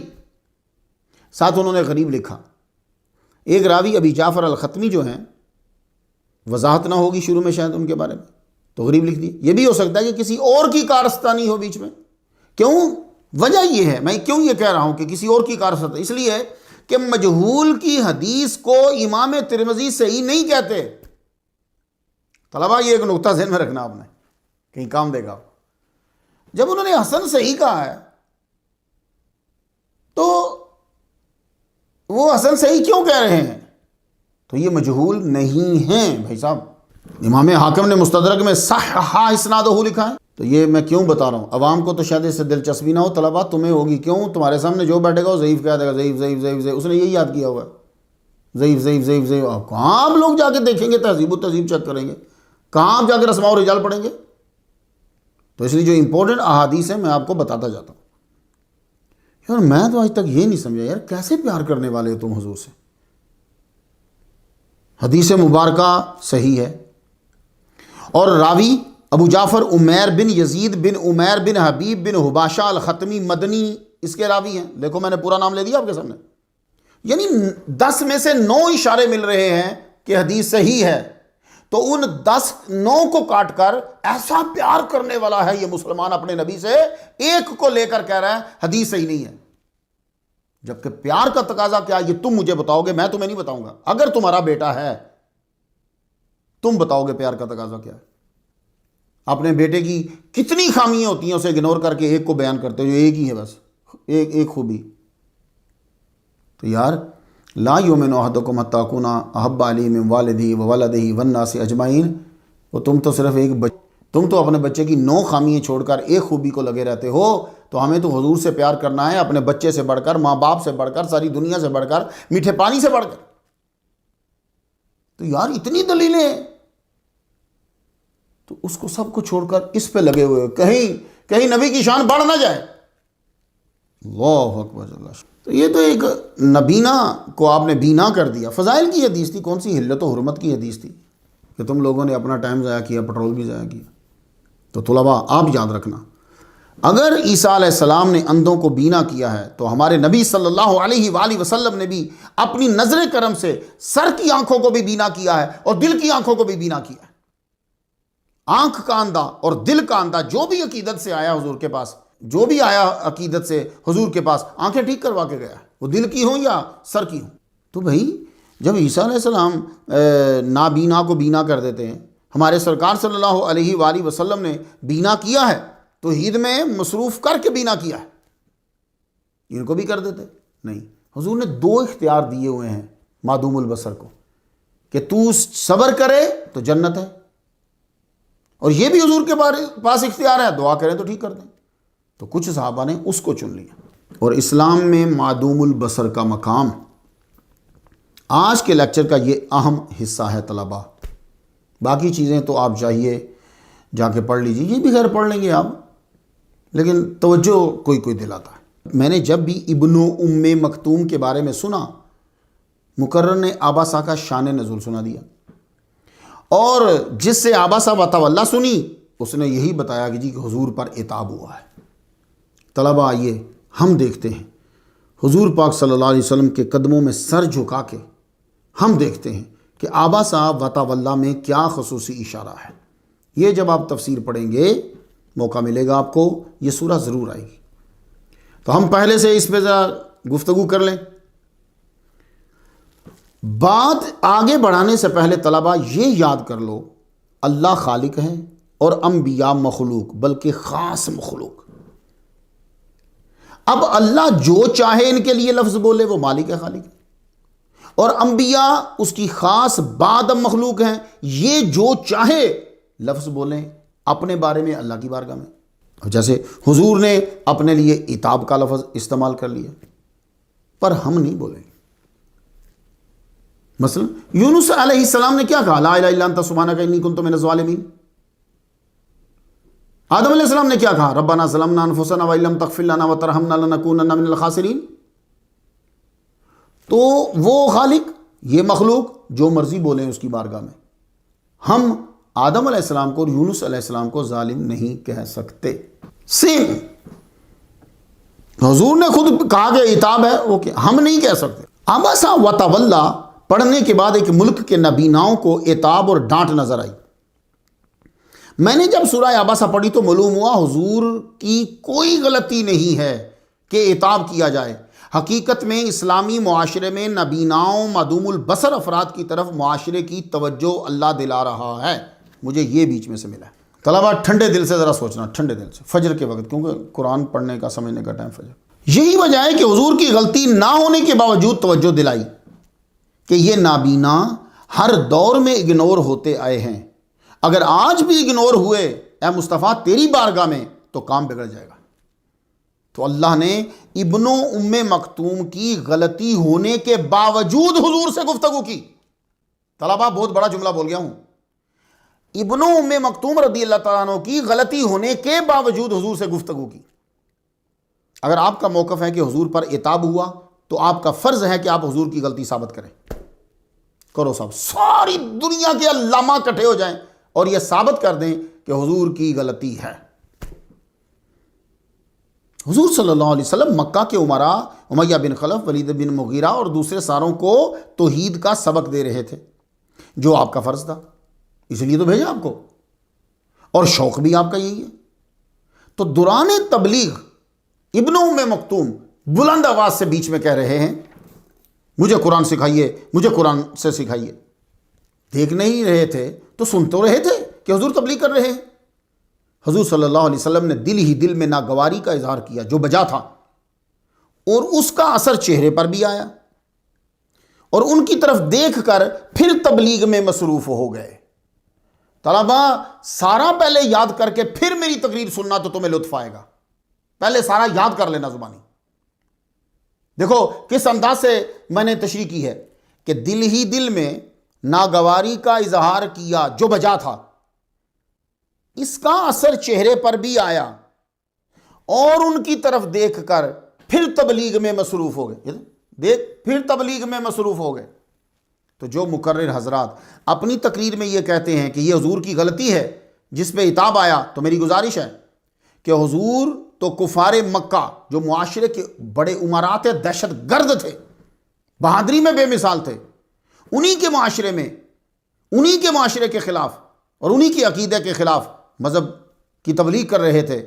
ساتھ انہوں نے غریب لکھا. ایک راوی ابی جعفر الختمی جو ہیں، وضاحت نہ ہوگی شروع میں شاید ان کے بارے میں، تو غریب لکھ دی. یہ بھی ہو سکتا ہے کہ کسی اور کی کارستانی ہو بیچ میں. کیوں؟ وجہ یہ ہے، میں کیوں یہ کہہ رہا ہوں کہ کسی اور کی کارستانی، اس لیے کہ مجہول کی حدیث کو امام ترمذی صحیح نہیں کہتے. طلبہ یہ ایک نقطہ ذہن میں رکھنا، آپ نے کہیں کام دے گا. جب انہوں نے حسن صحیح کہا ہے تو وہ حسن صحیح کیوں کہہ رہے ہیں؟ تو یہ مجہول نہیں ہیں بھائی صاحب. امام حاکم نے مستدرک میں صححہ اسنادہ لکھا ہے. تو یہ میں کیوں بتا رہا ہوں؟ عوام کو تو شاید اس سے دلچسپی نہ ہو، طلبہ تمہیں ہوگی. کیوں؟ تمہارے سامنے جو بیٹھے گا وہ ضعیف کہہ دے گا، ضعیف ضعیف ضعیف ضعیف، اس نے یہی یاد کیا ہوا ہے، ضعیف ضعیف ضعیف ضعیف. آپ کہاں آپ لوگ جا کے دیکھیں گے، تہذیب و تہذیب چیک کریں گے؟ کہاں آپ جا کے اسماء و رجال پڑھیں گے؟ تو اس لیے جو امپورٹنٹ احادیث ہیں میں آپ کو بتاتا جاتا ہوں. یار میں تو آج تک یہ نہیں سمجھا، یار کیسے پیار کرنے والے ہو تم حضور سے. حدیث مبارکہ صحیح ہے، اور راوی ابو جعفر عمیر بن یزید بن عمیر بن حبیب بن حباشہ الختمی مدنی اس کے راوی ہیں. دیکھو میں نے پورا نام لے دیا آپ کے سامنے. یعنی 10 میں سے 9 اشارے مل رہے ہیں کہ حدیث صحیح ہے. تو ان 9 کو کاٹ کر ایسا پیار کرنے والا ہے یہ مسلمان اپنے نبی سے، ایک کو لے کر کہہ رہا ہے حدیث صحیح نہیں ہے. جبکہ پیار کا تقاضا کیا؟ یہ تم مجھے بتاؤ گے، میں تمہیں نہیں بتاؤں گا. اگر تمہارا بیٹا ہے تم بتاؤ گے پیار کا تقاضا کیا ہے. اپنے بیٹے کی کتنی خامیاں ہوتی ہیں اسے اگنور کر کے ایک کو بیان کرتے ہو جو ایک ہی ہے، بس ایک خوبی. تو یار لا یؤمن احدکم حتی اکون احب الیہ من والدہ وولدہ والناس اجمعین. وہ تم تو صرف تم تو اپنے بچے کی 9 خامیاں چھوڑ کر ایک خوبی کو لگے رہتے ہو. تو ہمیں تو حضور سے پیار کرنا ہے، اپنے بچے سے بڑھ کر، ماں باپ سے بڑھ کر، ساری دنیا سے بڑھ کر، میٹھے پانی سے بڑھ کر. تو یار اتنی دلیلیں، تو اس کو سب کو چھوڑ کر اس پہ لگے ہوئے، کہیں نبی کی شان بڑھ نہ جائے. اللہ اکبر. تو یہ تو ایک نبینا کو آپ نے بینا کر دیا. فضائل کی حدیث تھی، کون سی حلت و حرمت کی حدیث تھی کہ تم لوگوں نے اپنا ٹائم ضائع کیا، پٹرول بھی ضائع کیا. تو طلباء آپ یاد رکھنا، اگر عیسیٰ علیہ السلام نے اندھوں کو بینا کیا ہے تو ہمارے نبی صلی اللہ علیہ وآلہ وسلم نے بھی اپنی نظر کرم سے سر کی آنکھوں کو بھی بینا کیا ہے اور دل کی آنکھوں کو بھی بینا کیا ہے. آنکھ کا اندھا اور دل کا اندھا جو بھی عقیدت سے آیا حضور کے پاس، جو بھی آیا عقیدت سے حضور کے پاس، آنکھیں ٹھیک کروا کے گیا، وہ دل کی ہوں یا سر کی ہوں. تو بھائی جب عیسیٰ علیہ السلام نابینا کو بینا کر دیتے ہیں، ہمارے سرکار صلی اللہ علیہ وآلہ وسلم نے بینا کیا ہے تو عید میں مصروف کر کے بینا کیا ہے، ان کو بھی کر دیتے نہیں. حضور نے 2 اختیار دیے ہوئے ہیں معدوم البصر کو کہ تو صبر کرے تو جنت ہے، اور یہ بھی حضور کے پاس اختیار ہے، دعا کریں تو ٹھیک کر دیں. تو کچھ صحابہ نے اس کو چن لیا. اور اسلام میں معدوم البصر کا مقام آج کے لیکچر کا یہ اہم حصہ ہے طلباء. باقی چیزیں تو آپ چاہیے جا کے پڑھ لیجیے، یہ بھی خیر پڑھ لیں گے آپ، لیکن توجہ کوئی دلاتا ہے. میں نے جب بھی ابن ام مکتوم کے بارے میں سنا، مقرر نے آباسہ کا شان نزول سنا دیا، اور جس سے آباسہ وتولا سنی اس نے یہی بتایا کہ جی کہ حضور پر عتاب ہوا ہے. طلبہ آئیے ہم دیکھتے ہیں حضور پاک صلی اللہ علیہ وسلم کے قدموں میں سر جھکا کے ہم دیکھتے ہیں کہ آباسہ وتولا میں کیا خصوصی اشارہ ہے. یہ جب آپ تفسیر پڑھیں گے، موقع ملے گا آپ کو، یہ سورہ ضرور آئے گی. تو ہم پہلے سے اس پہ ذرا گفتگو کر لیں. بات آگے بڑھانے سے پہلے طلبہ یہ یاد کر لو، اللہ خالق ہے اور انبیاء مخلوق، بلکہ خاص مخلوق. اب اللہ جو چاہے ان کے لیے لفظ بولے، وہ مالک ہے، خالق ہے، اور انبیاء اس کی خاص بعد مخلوق ہیں. یہ جو چاہے لفظ بولیں اپنے بارے میں اللہ کی بارگاہ میں. اب جیسے حضور نے اپنے لیے عتاب کا لفظ استعمال کر لیا، پر ہم نہیں بولیں گے. مثلا یونس علیہ السلام نے کیا کہا؟ لا الہ الا انت سبحانک انی کنت من الظالمین. آدم علیہ السلام نے کیا کہا؟ ربنا ظلمنا انفسنا وان لم تغفر لنا وترحمنا لنکونن من الخاسرین. تو وہ خالق یہ مخلوق جو مرضی بولیں اس کی بارگاہ میں، ہم آدم علیہ السلام کو اور یونس علیہ السلام کو ظالم نہیں کہہ سکتے۔ سیم حضور نے خود کہا کہ عتاب ہے، وہ ہم نہیں کہہ سکتے۔ عبس وتولی پڑھنے کے بعد ایک ملک کے نبیناؤں کو عتاب اور ڈانٹ نظر آئی۔ میں نے جب سورہ عبس پڑھی تو معلوم ہوا حضور کی کوئی غلطی نہیں ہے کہ عتاب کیا جائے۔ حقیقت میں اسلامی معاشرے میں نبیناؤں معدوم البصر افراد کی طرف معاشرے کی توجہ اللہ دلا رہا ہے۔ مجھے یہ بیچ میں سے ملا ہے۔ طلبہ ٹھنڈے دل سے ذرا سوچنا، ٹھنڈے دل سے، فجر کے وقت، کیونکہ قرآن پڑھنے کا سمجھنے کا ٹائم فجر۔ یہی وجہ ہے کہ حضور کی غلطی نہ ہونے کے باوجود توجہ دلائی کہ یہ نابینا ہر دور میں اگنور ہوتے آئے ہیں، اگر آج بھی اگنور ہوئے اے مصطفیٰ تیری بارگاہ میں تو کام بگڑ جائے گا۔ تو اللہ نے ابن ام مکتوم کی غلطی ہونے کے باوجود حضور سے گفتگو کی۔ طلبہ بہت بڑا جملہ بول گیا ہوں، ابن ام مکتوم رضی اللہ تعالیٰ عنہ کی غلطی ہونے کے باوجود حضور سے گفتگو کی۔ اگر آپ کا موقف ہے کہ حضور پر عتاب ہوا تو آپ کا فرض ہے کہ آپ حضور کی غلطی ثابت کریں۔ کرو صاحب، ساری دنیا کے علامہ کٹھے ہو جائیں اور یہ ثابت کر دیں کہ حضور کی غلطی ہے۔ حضور صلی اللہ علیہ وسلم مکہ کے امراء امیہ بن خلف، ولید بن مغیرہ اور دوسرے ساروں کو توحید کا سبق دے رہے تھے، جو آپ کا فرض تھا، اس لیے تو بھیجا آپ کو، اور شوق بھی آپ کا یہی ہے۔ تو دوران تبلیغ ابن ام مکتوم بلند آواز سے بیچ میں کہہ رہے ہیں مجھے قرآن سکھائیے، مجھے قرآن سے سکھائیے۔ دیکھ نہیں رہے تھے تو سن تو رہے تھے کہ حضور تبلیغ کر رہے ہیں۔ حضور صلی اللہ علیہ وسلم نے دل ہی دل میں ناگواری کا اظہار کیا جو بجا تھا، اور اس کا اثر چہرے پر بھی آیا، اور ان کی طرف دیکھ کر پھر تبلیغ میں مصروف ہو گئے۔ طلبہ سارا پہلے یاد کر کے پھر میری تقریر سننا تو تمہیں لطف آئے گا۔ پہلے سارا یاد کر لینا زبانی۔ دیکھو کس انداز سے میں نے تشریح کی ہے کہ دل ہی دل میں ناگواری کا اظہار کیا جو بجا تھا، اس کا اثر چہرے پر بھی آیا، اور ان کی طرف دیکھ کر پھر تبلیغ میں مصروف ہو گئے۔ پھر تبلیغ میں مصروف ہو گئے۔ تو جو مقرر حضرات اپنی تقریر میں یہ کہتے ہیں کہ یہ حضور کی غلطی ہے جس پہ عتاب آیا، تو میری گزارش ہے کہ حضور تو کفار مکہ جو معاشرے کے بڑے امراء تھے، دہشت گرد تھے، بہادری میں بے مثال تھے، انہی کے معاشرے میں، انہی کے معاشرے کے خلاف اور انہی کے عقیدے کے خلاف مذہب کی تبلیغ کر رہے تھے،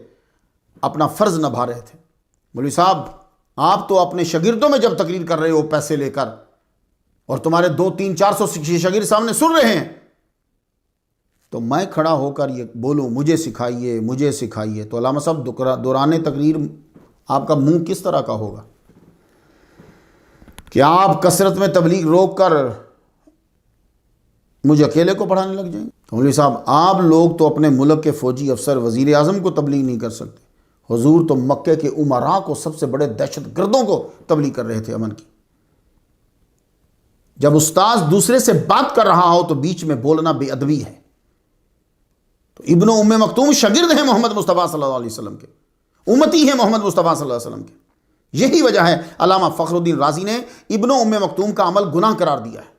اپنا فرض نبھا رہے تھے۔ مولوی صاحب آپ تو اپنے شاگردوں میں جب تقریر کر رہے ہو پیسے لے کر، اور تمہارے 200-300-400 شاگرد سامنے سن رہے ہیں، تو میں کھڑا ہو کر یہ بولوں مجھے سکھائیے، مجھے سکھائیے، تو علامہ صاحب دوران تقریر آپ کا منہ کس طرح کا ہوگا؟ کہ آپ کثرت میں تبلیغ روک کر مجھے اکیلے کو پڑھانے لگ جائیں؟ تو مولوی صاحب آپ لوگ تو اپنے ملک کے فوجی افسر وزیر اعظم کو تبلیغ نہیں کر سکتے، حضور تو مکے کے امراء کو، سب سے بڑے دہشت گردوں کو تبلیغ کر رہے تھے امن کی۔ جب استاذ دوسرے سے بات کر رہا ہو تو بیچ میں بولنا بے ادبی ہے۔ تو ابن ام مکتوم شاگرد ہیں محمد مصطفیٰ صلی اللہ علیہ وسلم کے، امتی ہیں محمد مصطفیٰ صلی اللہ علیہ وسلم کے۔ یہی وجہ ہے علامہ فخر الدین رازی نے ابن ام مکتوم کا عمل گناہ قرار دیا ہے۔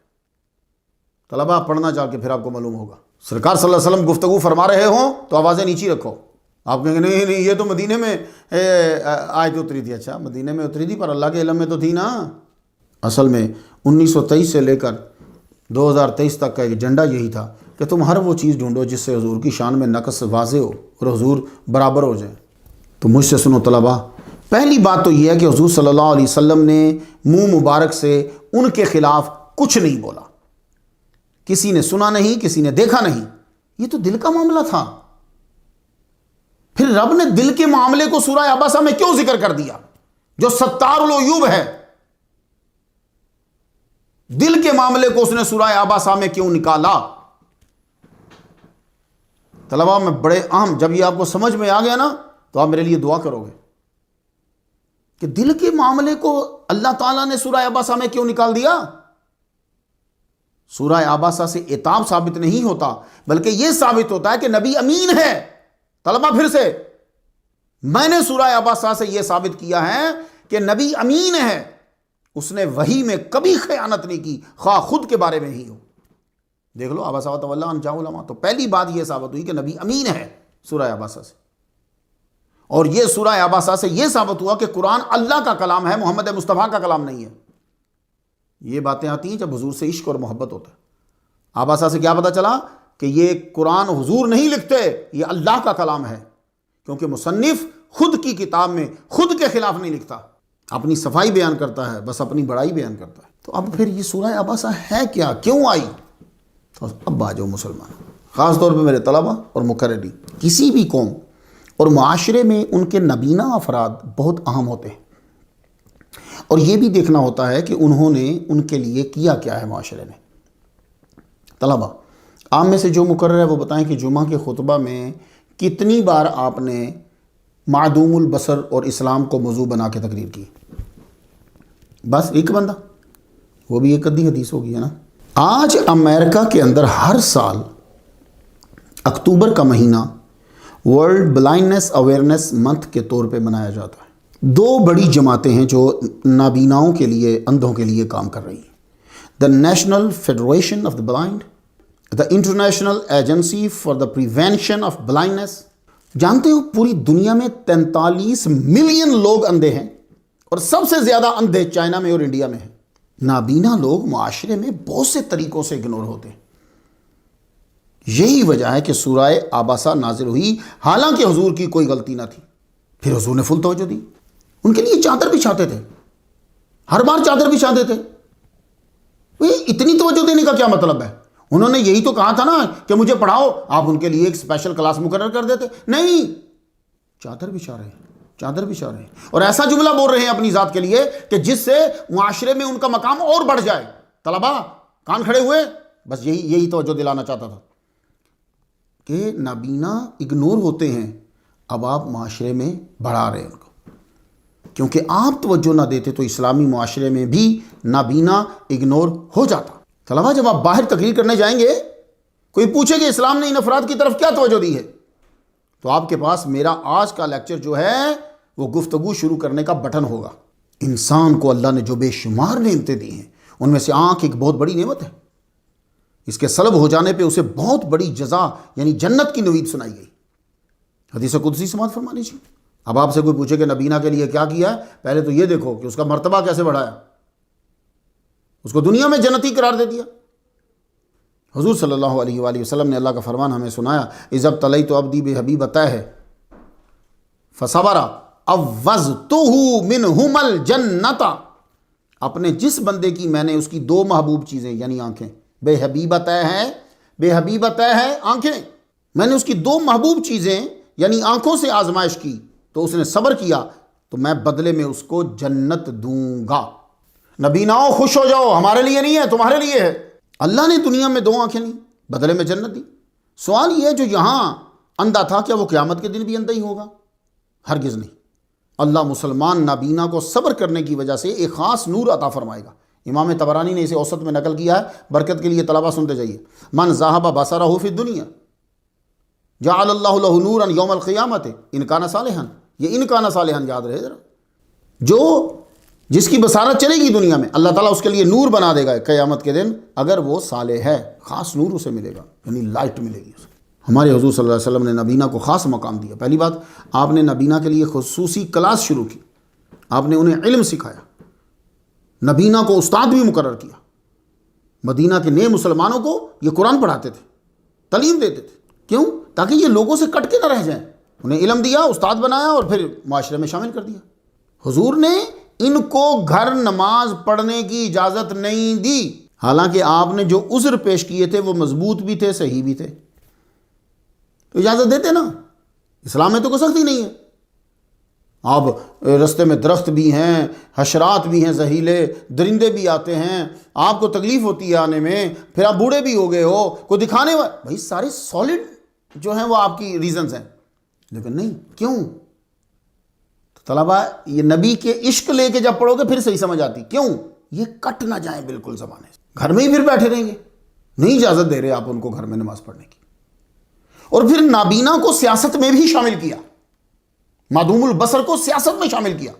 طلبہ پڑھنا چاہ کے پھر آپ کو معلوم ہوگا۔ سرکار صلی اللہ علیہ وسلم گفتگو فرما رہے ہوں تو آوازیں نیچی رکھو۔ آپ کہیں گے نہیں نہیں یہ تو مدینے میں آیت اتری تھی۔ اچھا مدینے میں اتری تھی پر اللہ کے علم میں تو تھی نا۔ اصل میں 1923 سے لے کر 2023 تک کا ایجنڈا یہی تھا کہ تم ہر وہ چیز ڈھونڈو جس سے حضور کی شان میں نقص واضح ہو اور حضور برابر ہو جائے۔ تو مجھ سے سنو طلبہ، پہلی بات تو یہ ہے کہ حضور صلی اللہ علیہ وسلم نے منہ مبارک سے ان کے خلاف کچھ نہیں بولا، کسی نے سنا نہیں، کسی نے دیکھا نہیں، یہ تو دل کا معاملہ تھا۔ پھر رب نے دل کے معاملے کو سورہ عبسہ میں کیوں ذکر کر دیا جو ستار العیوب ہے؟ دل کے معاملے کو اس نے سورہ عبسہ میں کیوں نکالا؟ طلبہ میں بڑے اہم، جب یہ آپ کو سمجھ میں آ گیا نا تو آپ میرے لیے دعا کرو گے کہ دل کے معاملے کو اللہ تعالیٰ نے سورہ عبسہ میں کیوں نکال دیا؟ سورہ عبسہ سے عتاب ثابت نہیں ہوتا، بلکہ یہ ثابت ہوتا ہے کہ نبی امین ہے۔ طلبہ پھر سے میں نے سورہ عبسہ سے یہ ثابت کیا ہے کہ نبی امین ہے، اس نے وحی میں کبھی خیانت نہیں کی، خواہ خود کے بارے میں ہی ہو۔ دیکھ لو عبس وتولی ان جاءہ الاعمی، تو پہلی بات یہ ثابت ہوئی کہ نبی امین ہے سورہ عبسہ سے، اور یہ سورہ عبسہ سے یہ ثابت ہوا کہ قرآن اللہ کا کلام ہے، محمد مصطفیٰ کا کلام نہیں ہے۔ یہ باتیں آتی ہیں جب حضور سے عشق اور محبت ہوتا ہے۔ عبسہ سے کیا پتہ چلا کہ یہ قرآن حضور نہیں لکھتے، یہ اللہ کا کلام ہے، کیونکہ مصنف خود کی کتاب میں خود کے خلاف نہیں لکھتا، اپنی صفائی بیان کرتا ہے، بس اپنی بڑائی بیان کرتا ہے۔ تو اب پھر یہ سورہ عبسہ ہے کیا، کیوں آئی؟ تو اب آ جاؤ مسلمان، خاص طور پہ میرے طلبہ اور مقررین، کسی بھی قوم اور معاشرے میں ان کے نبینہ افراد بہت اہم ہوتے ہیں، اور یہ بھی دیکھنا ہوتا ہے کہ انہوں نے ان کے لیے کیا کیا ہے معاشرے میں۔ طلبہ آپ میں سے جو مقرر ہے وہ بتائیں کہ جمعہ کے خطبہ میں کتنی بار آپ نے معدوم البصر اور اسلام کو موضوع بنا کے تقریر کی؟ بس ایک بندہ، وہ بھی ایک ادھی حدیث ہوگی ہے نا۔ آج امریکہ کے اندر ہر سال اکتوبر کا مہینہ ورلڈ بلائنڈنس اویئرنیس منتھ کے طور پہ منایا جاتا ہے۔ دو بڑی جماعتیں ہیں جو نابیناؤں کے لیے، اندھوں کے لیے کام کر رہی ہیں، the National Federation of the Blind, the International Agency for the Prevention of Blindness. جانتے ہو پوری دنیا میں 43 ملین لوگ اندھے ہیں، اور سب سے زیادہ اندھے چائنا میں اور انڈیا میں ہیں۔ نابینا لوگ معاشرے میں بہت سے طریقوں سے اگنور ہوتے ہیں۔ یہی وجہ ہے کہ سورہ عبسہ نازل ہوئی، حالانکہ حضور کی کوئی غلطی نہ تھی، پھر حضور نے فل توجہ دی۔ ان کے لیے چادر بچھاتے تھے، ہر بار چادر بچھاتے تھے۔ اتنی توجہ دینے کا کیا مطلب ہے؟ انہوں نے یہی تو کہا تھا نا کہ مجھے پڑھاؤ، آپ ان کے لیے ایک اسپیشل کلاس مقرر کر دیتے۔ نہیں، چادر بچھا رہے ہیں، چادر بچھا رہے ہیں، اور ایسا جملہ بول رہے ہیں اپنی ذات کے لیے کہ جس سے معاشرے میں ان کا مقام اور بڑھ جائے۔ طلبہ کان کھڑے ہوئے، بس یہی توجہ دلانا چاہتا تھا کہ نابینا اگنور ہوتے ہیں، اب آپ معاشرے میں بڑھا رہے ہیں ان کو، کیونکہ آپ توجہ نہ دیتے تو اسلامی معاشرے میں بھی نابینا اگنور ہو جاتا۔ طلبہ جب آپ باہر تقریر کرنے جائیں گے، کوئی پوچھے کہ اسلام نے ان افراد کی طرف کیا توجہ دی ہے، تو آپ کے پاس میرا آج کا لیکچر جو ہے وہ گفتگو شروع کرنے کا بٹن ہوگا۔ انسان کو اللہ نے جو بے شمار نعمتیں دی ہیں، ان میں سے آنکھ ایک بہت بڑی نعمت ہے۔ اس کے سلب ہو جانے پہ اسے بہت بڑی جزا یعنی جنت کی نوید سنائی گئی۔ حدیث قدسی سماعت فرما لیجیے۔ اب آپ سے کوئی پوچھے کہ نبینا کے لیے کیا کیا ہے، پہلے تو یہ دیکھو کہ اس کا مرتبہ کیسے بڑھایا، اس کو دنیا میں جنتی قرار دے دیا۔ حضور صلی اللہ علیہ وآلہ وسلم نے اللہ کا فرمان ہمیں سنایا، اذ ابتلیت عبدی بحبیبتہ فصبر عوضتہ منہم الجنۃ۔ اپنے جس بندے کی میں نے اس کی دو محبوب چیزیں یعنی آنکھیں، بے حبیبتہ ہے آنکھیں، میں نے اس کی دو محبوب چیزیں یعنی آنکھوں سے آزمائش کی، تو اس نے صبر کیا تو میں بدلے میں اس کو جنت دوں گا۔ نبیناؤ خوش ہو جاؤ، ہمارے لیے نہیں ہے، تمہارے لیے ہے۔ اللہ نے دنیا میں دو آنکھیں دی، بدلے میں جنت دی۔ سوال یہ ہے جو یہاں اندھا تھا، کیا وہ قیامت کے دن بھی اندھا ہی ہوگا؟ ہرگز نہیں۔ اللہ مسلمان نابینا کو صبر کرنے کی وجہ سے ایک خاص نور عطا فرمائے گا۔ امام طبرانی نے اسے اوسط میں نقل کیا ہے، برکت کے لیے طلبہ سنتے جائیے۔ من ذہب بصرہ فی الدنیا جعل اللہ لہ نورا یوم القیامت ان کان صالحا۔ یہ ان کان صالحا یاد رہے ذرا، جس کی بصارت چلے گی دنیا میں، اللہ تعالیٰ اس کے لیے نور بنا دے گا قیامت کے دن، اگر وہ صالح ہے، خاص نور اسے ملے گا، یعنی لائٹ ملے گی اسے۔ ہمارے حضور صلی اللہ علیہ وسلم نے نبینا کو خاص مقام دیا۔ پہلی بات، آپ نے نبینا کے لیے خصوصی کلاس شروع کی، آپ نے انہیں علم سکھایا، نبینا کو استاد بھی مقرر کیا۔ مدینہ کے نئے مسلمانوں کو یہ قرآن پڑھاتے تھے، تعلیم دیتے تھے۔ کیوں؟ تاکہ یہ لوگوں سے کٹ کے نہ رہ جائیں۔ انہیں علم دیا، استاد بنایا، اور پھر معاشرے میں شامل کر دیا۔ حضور نے ان کو گھر نماز پڑھنے کی اجازت نہیں دی، حالانکہ آپ نے جو عذر پیش کیے تھے وہ مضبوط بھی تھے، صحیح بھی تھے، تو اجازت دیتے نا۔ اسلام میں تو کوئی سختی نہیں ہے۔ آپ رستے میں درخت بھی ہیں، حشرات بھی ہیں، زہریلے درندے بھی آتے ہیں، آپ کو تکلیف ہوتی ہے آنے میں، پھر آپ بوڑھے بھی ہو گئے ہو، کوئی دکھانے بھائی سارے سالڈ جو ہیں وہ آپ کی ریزنز ہیں، لیکن نہیں۔ کیوں؟ طلبہ یہ نبی کے عشق لے کے جب پڑھو گے پھر صحیح سمجھ آتی۔ کیوں؟ یہ کٹ نہ جائیں بالکل زمانے سے، گھر میں ہی پھر بیٹھے رہیں گے، نہیں اجازت دے رہے آپ ان کو گھر میں نماز پڑھنے کی۔ اور پھر نابینا کو سیاست میں بھی شامل کیا، معدوم البصر کو سیاست میں شامل کیا۔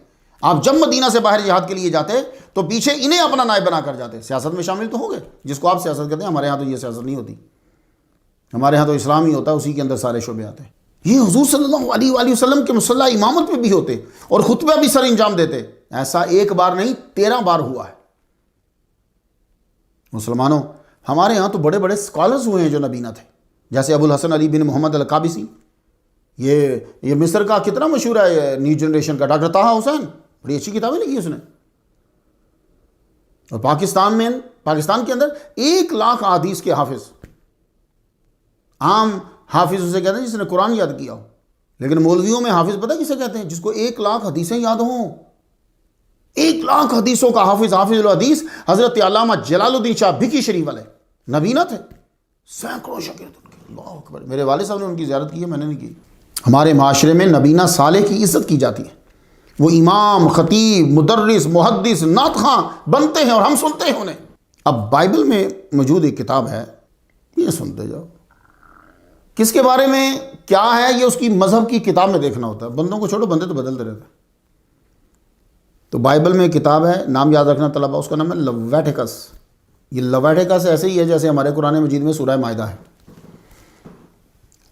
آپ جب مدینہ سے باہر جہاد کے لیے جاتے تو پیچھے انہیں اپنا نائب بنا کر جاتے. سیاست میں شامل تو ہو گئے، جس کو آپ سیاست کہتے ہیں. ہمارے ہاں تو یہ سیاست نہیں ہوتی، ہمارے ہاں تو اسلام ہی ہوتا ہے، اسی کے اندر سارے شعبے آتے ہیں. یہ حضور صلی اللہ علیہ وآلہ وسلم کے مصلی امامت میں بھی ہوتے اور خطبہ بھی سر انجام دیتے. ایسا ایک بار نہیں 13 بار ہوا ہے. مسلمانوں، ہمارے ہاں تو بڑے بڑے اسکالرز ہوئے ہیں جو نبینا تھے، جیسے ابو الحسن علی بن محمد القابسی. یہ مصر کا کتنا مشہور ہے نیو جنریشن کا، ڈاکٹر طہ حسین، بڑی اچھی کتابیں لکھی اس نے. اور پاکستان کے اندر 1 لاکھ احادیث کے حافظ. عام حافظ اسے کہتے ہیں جس نے قرآن یاد کیا ہو، لیکن مولویوں میں حافظ پتہ کسے کہتے ہیں؟ جس کو 1 لاکھ حدیثیں یاد ہوں. 1 لاکھ حدیثوں کا حافظ الحدیث حضرت علامہ جلال الدین شاہ بھکی شریف والے نبینا تھے. سینکڑوں شاگرد ان کے. اللہ اکبر. میرے والد صاحب نے ان کی زیارت کی ہے، میں نے نہیں کی. ہمارے معاشرے میں نبینا صالح کی عزت کی جاتی ہے. وہ امام، خطیب، مدرس، محدث، نعت خواں بنتے ہیں اور ہم سنتے ہیں انہیں. اب بائبل میں موجود ایک کتاب ہے، یہ سنتے جاؤ. کس کے بارے میں کیا ہے یہ اس کی مذہب کی کتاب میں دیکھنا ہوتا ہے. بندوں کو چھوڑو، بندے تو بدلتے رہتے ہیں. تو بائبل میں ایک کتاب ہے، نام یاد رکھنا طلبہ، اس کا نام ہے لیویٹیکس. یہ لیویٹیکس ایسے ہی ہے جیسے ہمارے قرآن مجید میں سورہ مائدہ ہے.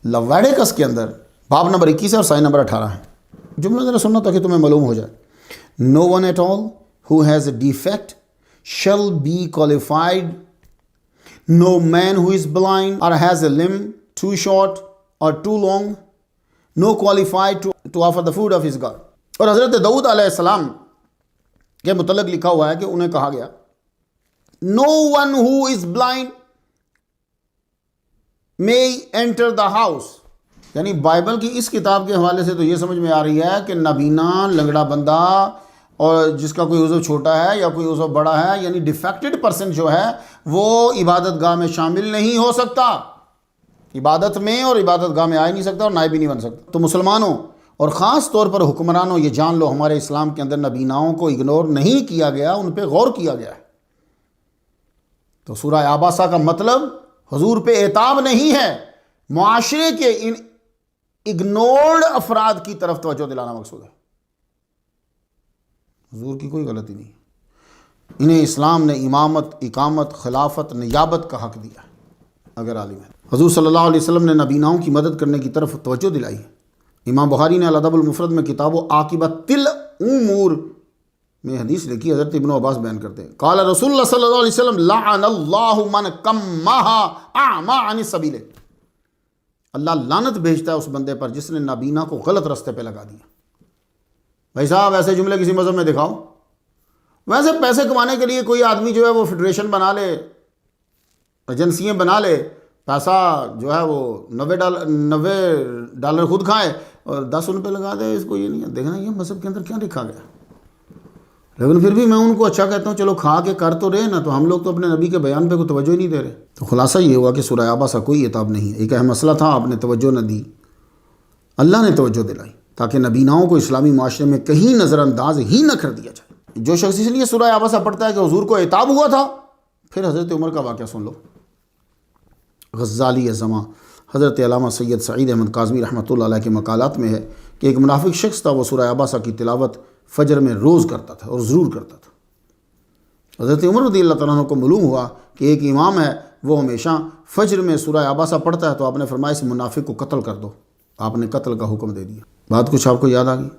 لیویٹیکس کے اندر باب نمبر 21 ہے اور سائن نمبر 18 ہے. جملہ ذرا سننا تاکہ تمہیں معلوم ہو جائے. No one at all who has a defect shall be qualified. No man who is blind or has a limb too short or too long, no qualified to offer the food of his God. اور حضرت داؤد علیہ السلام کے متعلق لکھا ہوا ہے کہ انہیں کہا گیا no one who is blind may enter the house. یعنی بائبل کی اس کتاب کے حوالے سے تو یہ سمجھ میں آ رہی ہے کہ نابینا، لنگڑا بندہ اور جس کا کوئی عضو چھوٹا ہے یا کوئی عضو بڑا ہے، یعنی ڈیفیکٹڈ پرسن جو ہے وہ عبادت گاہ میں شامل نہیں ہو سکتا. عبادت میں اور عبادت گاہ میں آ ہی نہیں سکتا اور نائب بھی نہیں بن سکتا. تو مسلمانوں اور خاص طور پر حکمرانوں، یہ جان لو ہمارے اسلام کے اندر نبیناؤں کو اگنور نہیں کیا گیا، ان پہ غور کیا گیا ہے. تو سورہ عباسہ کا مطلب حضور پہ عتاب نہیں ہے، معاشرے کے ان اگنورڈ افراد کی طرف توجہ دلانا مقصود ہے. حضور کی کوئی غلطی نہیں ہے. انہیں اسلام نے امامت، اقامت، خلافت، نیابت کا حق دیا ہے اگر عالم ہے. حضور صلی اللہ علیہ وسلم نے نبیناؤں کی مدد کرنے کی طرف توجہ دلائی ہے. امام بخاری نے الادب المفرد میں کتاب و عاقبۃ الامور میں حدیث لکھی. حضرت ابن عباس بیان کرتے ہیں قال رسول اللہ صلی اللہ علیہ وسلم لعن اللہ من کمّاها اعمى عن السبیل. اللہ لعنت بھیجتا ہے اس بندے پر جس نے نابینا کو غلط رستے پہ لگا دیا. بھائی صاحب ایسے جملے کسی مذہب میں دکھاؤ. ویسے پیسے کمانے کے لیے کوئی آدمی جو ہے وہ فیڈریشن بنا لے، ایجنسیاں بنا لے، پیسہ جو ہے وہ $90 خود کھائے اور 10 ان پہ لگا دے. اس کو یہ نہیں دیکھنا یہ مذہب کے اندر کیا لکھا گیا. لیکن پھر بھی میں ان کو اچھا کہتا ہوں، چلو کھا کے کر تو رہے نا. تو ہم لوگ تو اپنے نبی کے بیان پہ کوئی توجہ ہی نہیں دے رہے. تو خلاصہ یہ ہوا کہ سورہ عباسہ کوئی عتاب نہیں ہے. ایک اہم مسئلہ تھا، آپ نے توجہ نہ دی، اللہ نے توجہ دلائی تاکہ نبیناؤں کو اسلامی معاشرے میں کہیں نظر انداز ہی نہ کر دیا جائے. جو شخص اس لیے سورہ عباسہ پڑھتا ہے کہ حضور کو عتاب ہوا تھا، پھر حضرت عمر کا واقعہ سن لو. غزالی زماں حضرت علامہ سید سعید احمد کاظمی رحمۃ اللہ علیہ کے مقالات میں ہے کہ ایک منافق شخص تھا، وہ سورہ عباسہ کی تلاوت فجر میں روز کرتا تھا اور ضرور کرتا تھا. حضرت عمر رضی اللہ تعالیٰ عنہ کو معلوم ہوا کہ ایک امام ہے وہ ہمیشہ فجر میں سورہ عباسہ پڑھتا ہے، تو آپ نے فرمایا اس منافق کو قتل کر دو. آپ نے قتل کا حکم دے دیا. بات کچھ آپ کو یاد آ گئی؟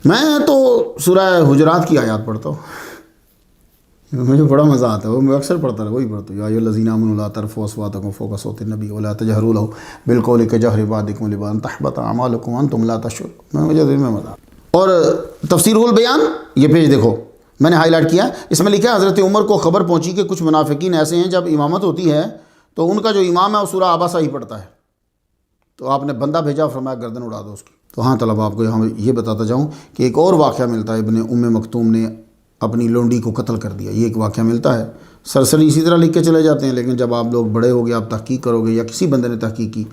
میں تو سورہ حجرات کی آیات پڑھتا ہوں، مجھے بڑا مزہ آتا ہے. وہ میں اکثر پڑھتا رہا، وہی پڑھتا ہوں یا ایھا الذین آمنوا لا ترفعوا اصواتکم فوق صوت النبی ولا تجہروا لہ بالقول کجہر بعضکم لبعض ان تحبط اعمالکم وانتم لا تشعرون. مجھے دل میں مزہ آتا. اور تفسیر البیان یہ پیج دیکھو، میں نے ہائی لائٹ کیا، اس میں لکھا ہے حضرت عمر کو خبر پہنچی کہ کچھ منافقین ایسے ہیں جب امامت ہوتی ہے تو ان کا جو امام ہے وہ سورہ عباسہ ہی پڑھتا ہے. تو آپ نے بندہ بھیجا، فرمایا گردن اڑا دو اس کی. تو ہاں طلبہ، آپ کو یہاں یہ بتاتا جاؤں کہ ایک اور واقعہ ملتا ہے، ابن ام مکتوم نے اپنی لونڈی کو قتل کر دیا. یہ ایک واقعہ ملتا ہے. سرسری اسی طرح لکھ کے چلے جاتے ہیں، لیکن جب آپ لوگ بڑے ہو گے، آپ تحقیق کرو گے یا کسی بندے نے تحقیق کی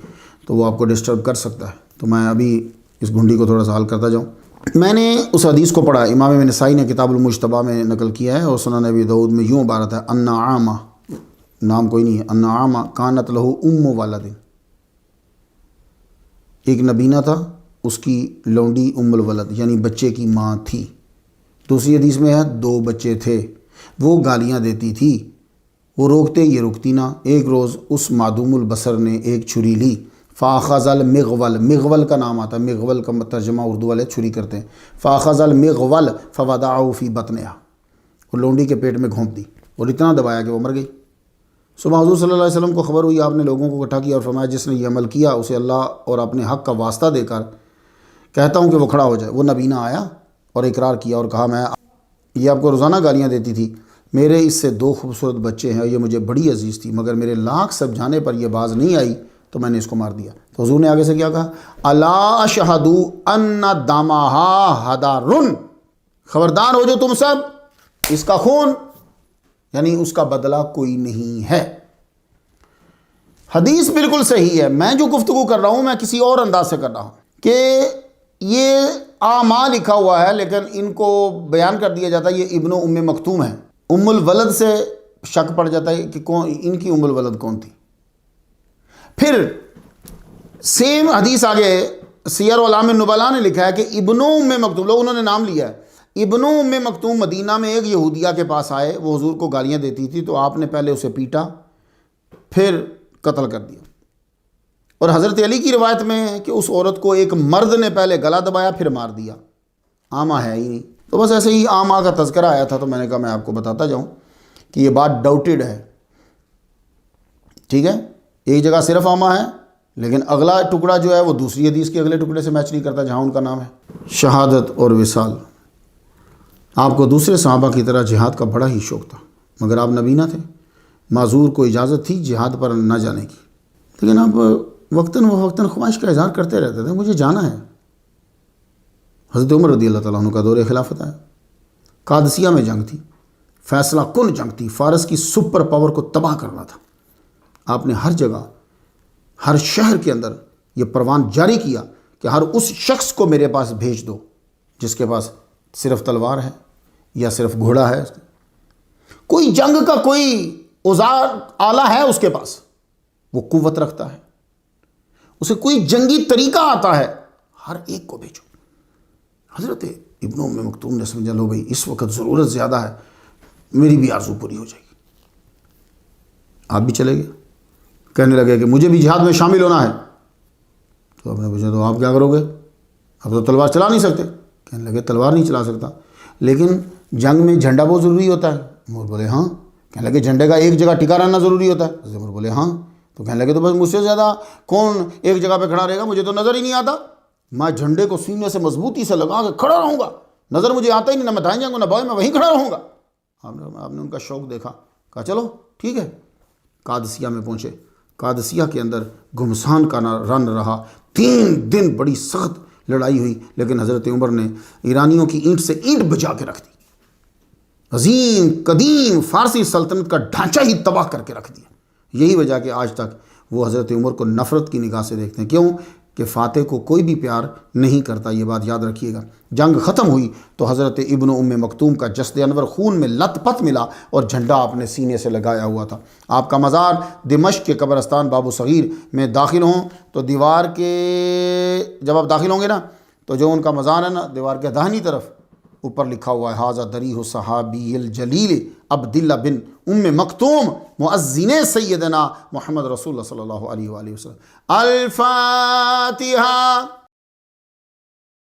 تو وہ آپ کو ڈسٹرب کر سکتا ہے. تو میں ابھی اس گھنڈی کو تھوڑا سا حل کرتا جاؤں. میں نے اس حدیث کو پڑھا، امام ابن نسائی نے کتاب المجتبیٰ میں نقل کیا ہے، اور سنن ابی داؤد میں یوں عبارت ہے ان عامہ، نام کوئی نہیں ہے، ان عامہ کانت لہ ام ولد. ایک نبینہ تھا، اس کی لونڈی ام الولد یعنی بچے کی ماں تھی. دوسری حدیث میں ہے 2 بچے تھے، وہ گالیاں دیتی تھی، وہ روکتے یہ رکتی نہ۔ ایک روز اس معدوم البصر نے ایک چھری لی، فاخذ المغول، مغول کا نام آتا ہے، مغول کا ترجمہ اردو والے چھری کرتے ہیں، فاخذ المغول فوضعه فی بطنها، وہ لونڈی کے پیٹ میں گھونپ دی اور اتنا دبایا کہ وہ مر گئی۔ صبح حضور صلی اللہ علیہ وسلم کو خبر ہوئی، آپ نے لوگوں کو اکٹھا کیا اور فرمایا جس نے یہ عمل کیا اسے اللہ اور اپنے حق کا واسطہ دے کر کہتا ہوں کہ وہ کھڑا ہو جائے۔ وہ نبینہ آیا اور اقرار کیا اور کہا میں یہ آپ کو روزانہ گالیاں دیتی تھی، میرے اس سے 2 خوبصورت بچے ہیں، یہ مجھے بڑی عزیز تھی، مگر میرے لاکھ سمجھانے پر یہ باز نہیں آئی تو میں نے اس کو مار دیا۔ تو حضور نے آگے سے کیا کہا، الا اشہد ان دمہا ہدر، خبردار ہو جو تم سب، اس کا خون یعنی اس کا بدلہ کوئی نہیں ہے۔ حدیث بالکل صحیح ہے، میں جو گفتگو کر رہا ہوں میں کسی اور انداز سے کر رہا ہوں کہ یہ آما لکھا ہوا ہے لیکن ان کو بیان کر دیا جاتا ہے یہ ابن ام مکتوم ہے۔ ام الولد سے شک پڑ جاتا ہے کہ کون ان کی ام الولد کون تھی۔ پھر سیم حدیث آگے سیر اعلام النبلاء نے لکھا ہے کہ ابن ام مکتوم، لوگ انہوں نے نام لیا ہے، ابن ام مکتوم مدینہ میں ایک یہودیہ کے پاس آئے، وہ حضور کو گالیاں دیتی تھی تو آپ نے پہلے اسے پیٹا پھر قتل کر دیا۔ اور حضرت علی کی روایت میں ہے کہ اس عورت کو ایک مرد نے پہلے گلا دبایا پھر مار دیا، آما ہے ہی نہیں۔ تو بس ایسے ہی آما کا تذکرہ آیا تھا تو میں نے کہا میں آپ کو بتاتا جاؤں کہ یہ بات ڈاؤٹڈ ہے، ٹھیک ہے، ایک جگہ صرف آما ہے لیکن اگلا ٹکڑا جو ہے وہ دوسری حدیث کے اگلے ٹکڑے سے میچ نہیں کرتا جہاں ان کا نام ہے۔ شہادت اور وصال، آپ کو دوسرے صحابہ کی طرح جہاد کا بڑا ہی شوق تھا مگر آپ نبی نہ تھے، معذور کو اجازت تھی جہاد پر نہ جانے کی، لیکن آپ وقتاً فوقتاً خواہش کا اظہار کرتے رہتے تھے مجھے جانا ہے۔ حضرت عمر رضی اللہ تعالیٰ عنہ کا دور خلافت آیا، قادسیہ میں جنگ تھی، فیصلہ کن جنگ تھی، فارس کی سپر پاور کو تباہ کرنا تھا۔ آپ نے ہر جگہ ہر شہر کے اندر یہ پروان جاری کیا کہ ہر اس شخص کو میرے پاس بھیج دو جس کے پاس صرف تلوار ہے یا صرف گھوڑا ہے، کوئی جنگ کا کوئی اوزار آلہ ہے اس کے پاس، وہ قوت رکھتا ہے، اسے کوئی جنگی طریقہ آتا ہے، ہر ایک کو بھیجو۔ حضرت ابن ام مکتوم نے سمجھا لو بھائی اس وقت ضرورت زیادہ ہے، میری بھی آرزو پوری ہو جائے گی۔ آپ بھی چلے گئے، کہنے لگے کہ مجھے بھی جہاد میں شامل ہونا ہے۔ تو آپ نے پوچھا تو آپ کیا کرو گے، اب تو تلوار چلا نہیں سکتے۔ کہنے لگے تلوار نہیں چلا سکتا لیکن جنگ میں جھنڈا بہت ضروری ہوتا ہے۔ عمر بولے ہاں۔ کہنے لگے جھنڈے کا ایک جگہ ٹکا رہنا ضروری ہوتا ہے۔ عمر بولے ہاں۔ تو کہنے لگے تو بس مجھ سے زیادہ کون ایک جگہ پہ کھڑا رہے گا، مجھے تو نظر ہی نہیں آتا، میں جھنڈے کو سینے سے مضبوطی سے لگا کے کھڑا رہوں گا، نظر مجھے آتا ہی نہیں، نہ میں دائیں جاؤں گا نہ بائیں، میں وہیں کھڑا رہوں گا۔ آپ نے ان کا شوق دیکھا، کہا چلو ٹھیک ہے۔ قادسیہ میں پہنچے، قادسیہ کے اندر گھمسان کا رن رہا، 3 دن بڑی سخت لڑائی ہوئی، لیکن حضرت عمر نے ایرانیوں کی اینٹ سے اینٹ بجا کے رکھ دی، عظیم قدیم فارسی سلطنت کا ڈھانچہ ہی تباہ کر کے رکھ دیا۔ یہی وجہ کہ آج تک وہ حضرت عمر کو نفرت کی نگاہ سے دیکھتے ہیں، کیوں کہ فاتح کو کوئی بھی پیار نہیں کرتا، یہ بات یاد رکھیے گا۔ جنگ ختم ہوئی تو حضرت ابن ام مکتوم کا جسد انور خون میں لت پت ملا اور جھنڈا اپنے سینے سے لگایا ہوا تھا۔ آپ کا مزار دمشق کے قبرستان باب صغیر میں داخل ہوں تو دیوار کے جب آپ داخل ہوں گے نا تو جو ان کا مزار ہے نا دیوار کے داہنی طرف اوپر لکھا ہوا ہے ھذا دریح صحابی الجلیل عبداللہ بن ام مکتوم مؤذن سیدنا محمد رسول اللہ صلی اللہ علیہ وآلہ وسلم۔ الفاتحہ۔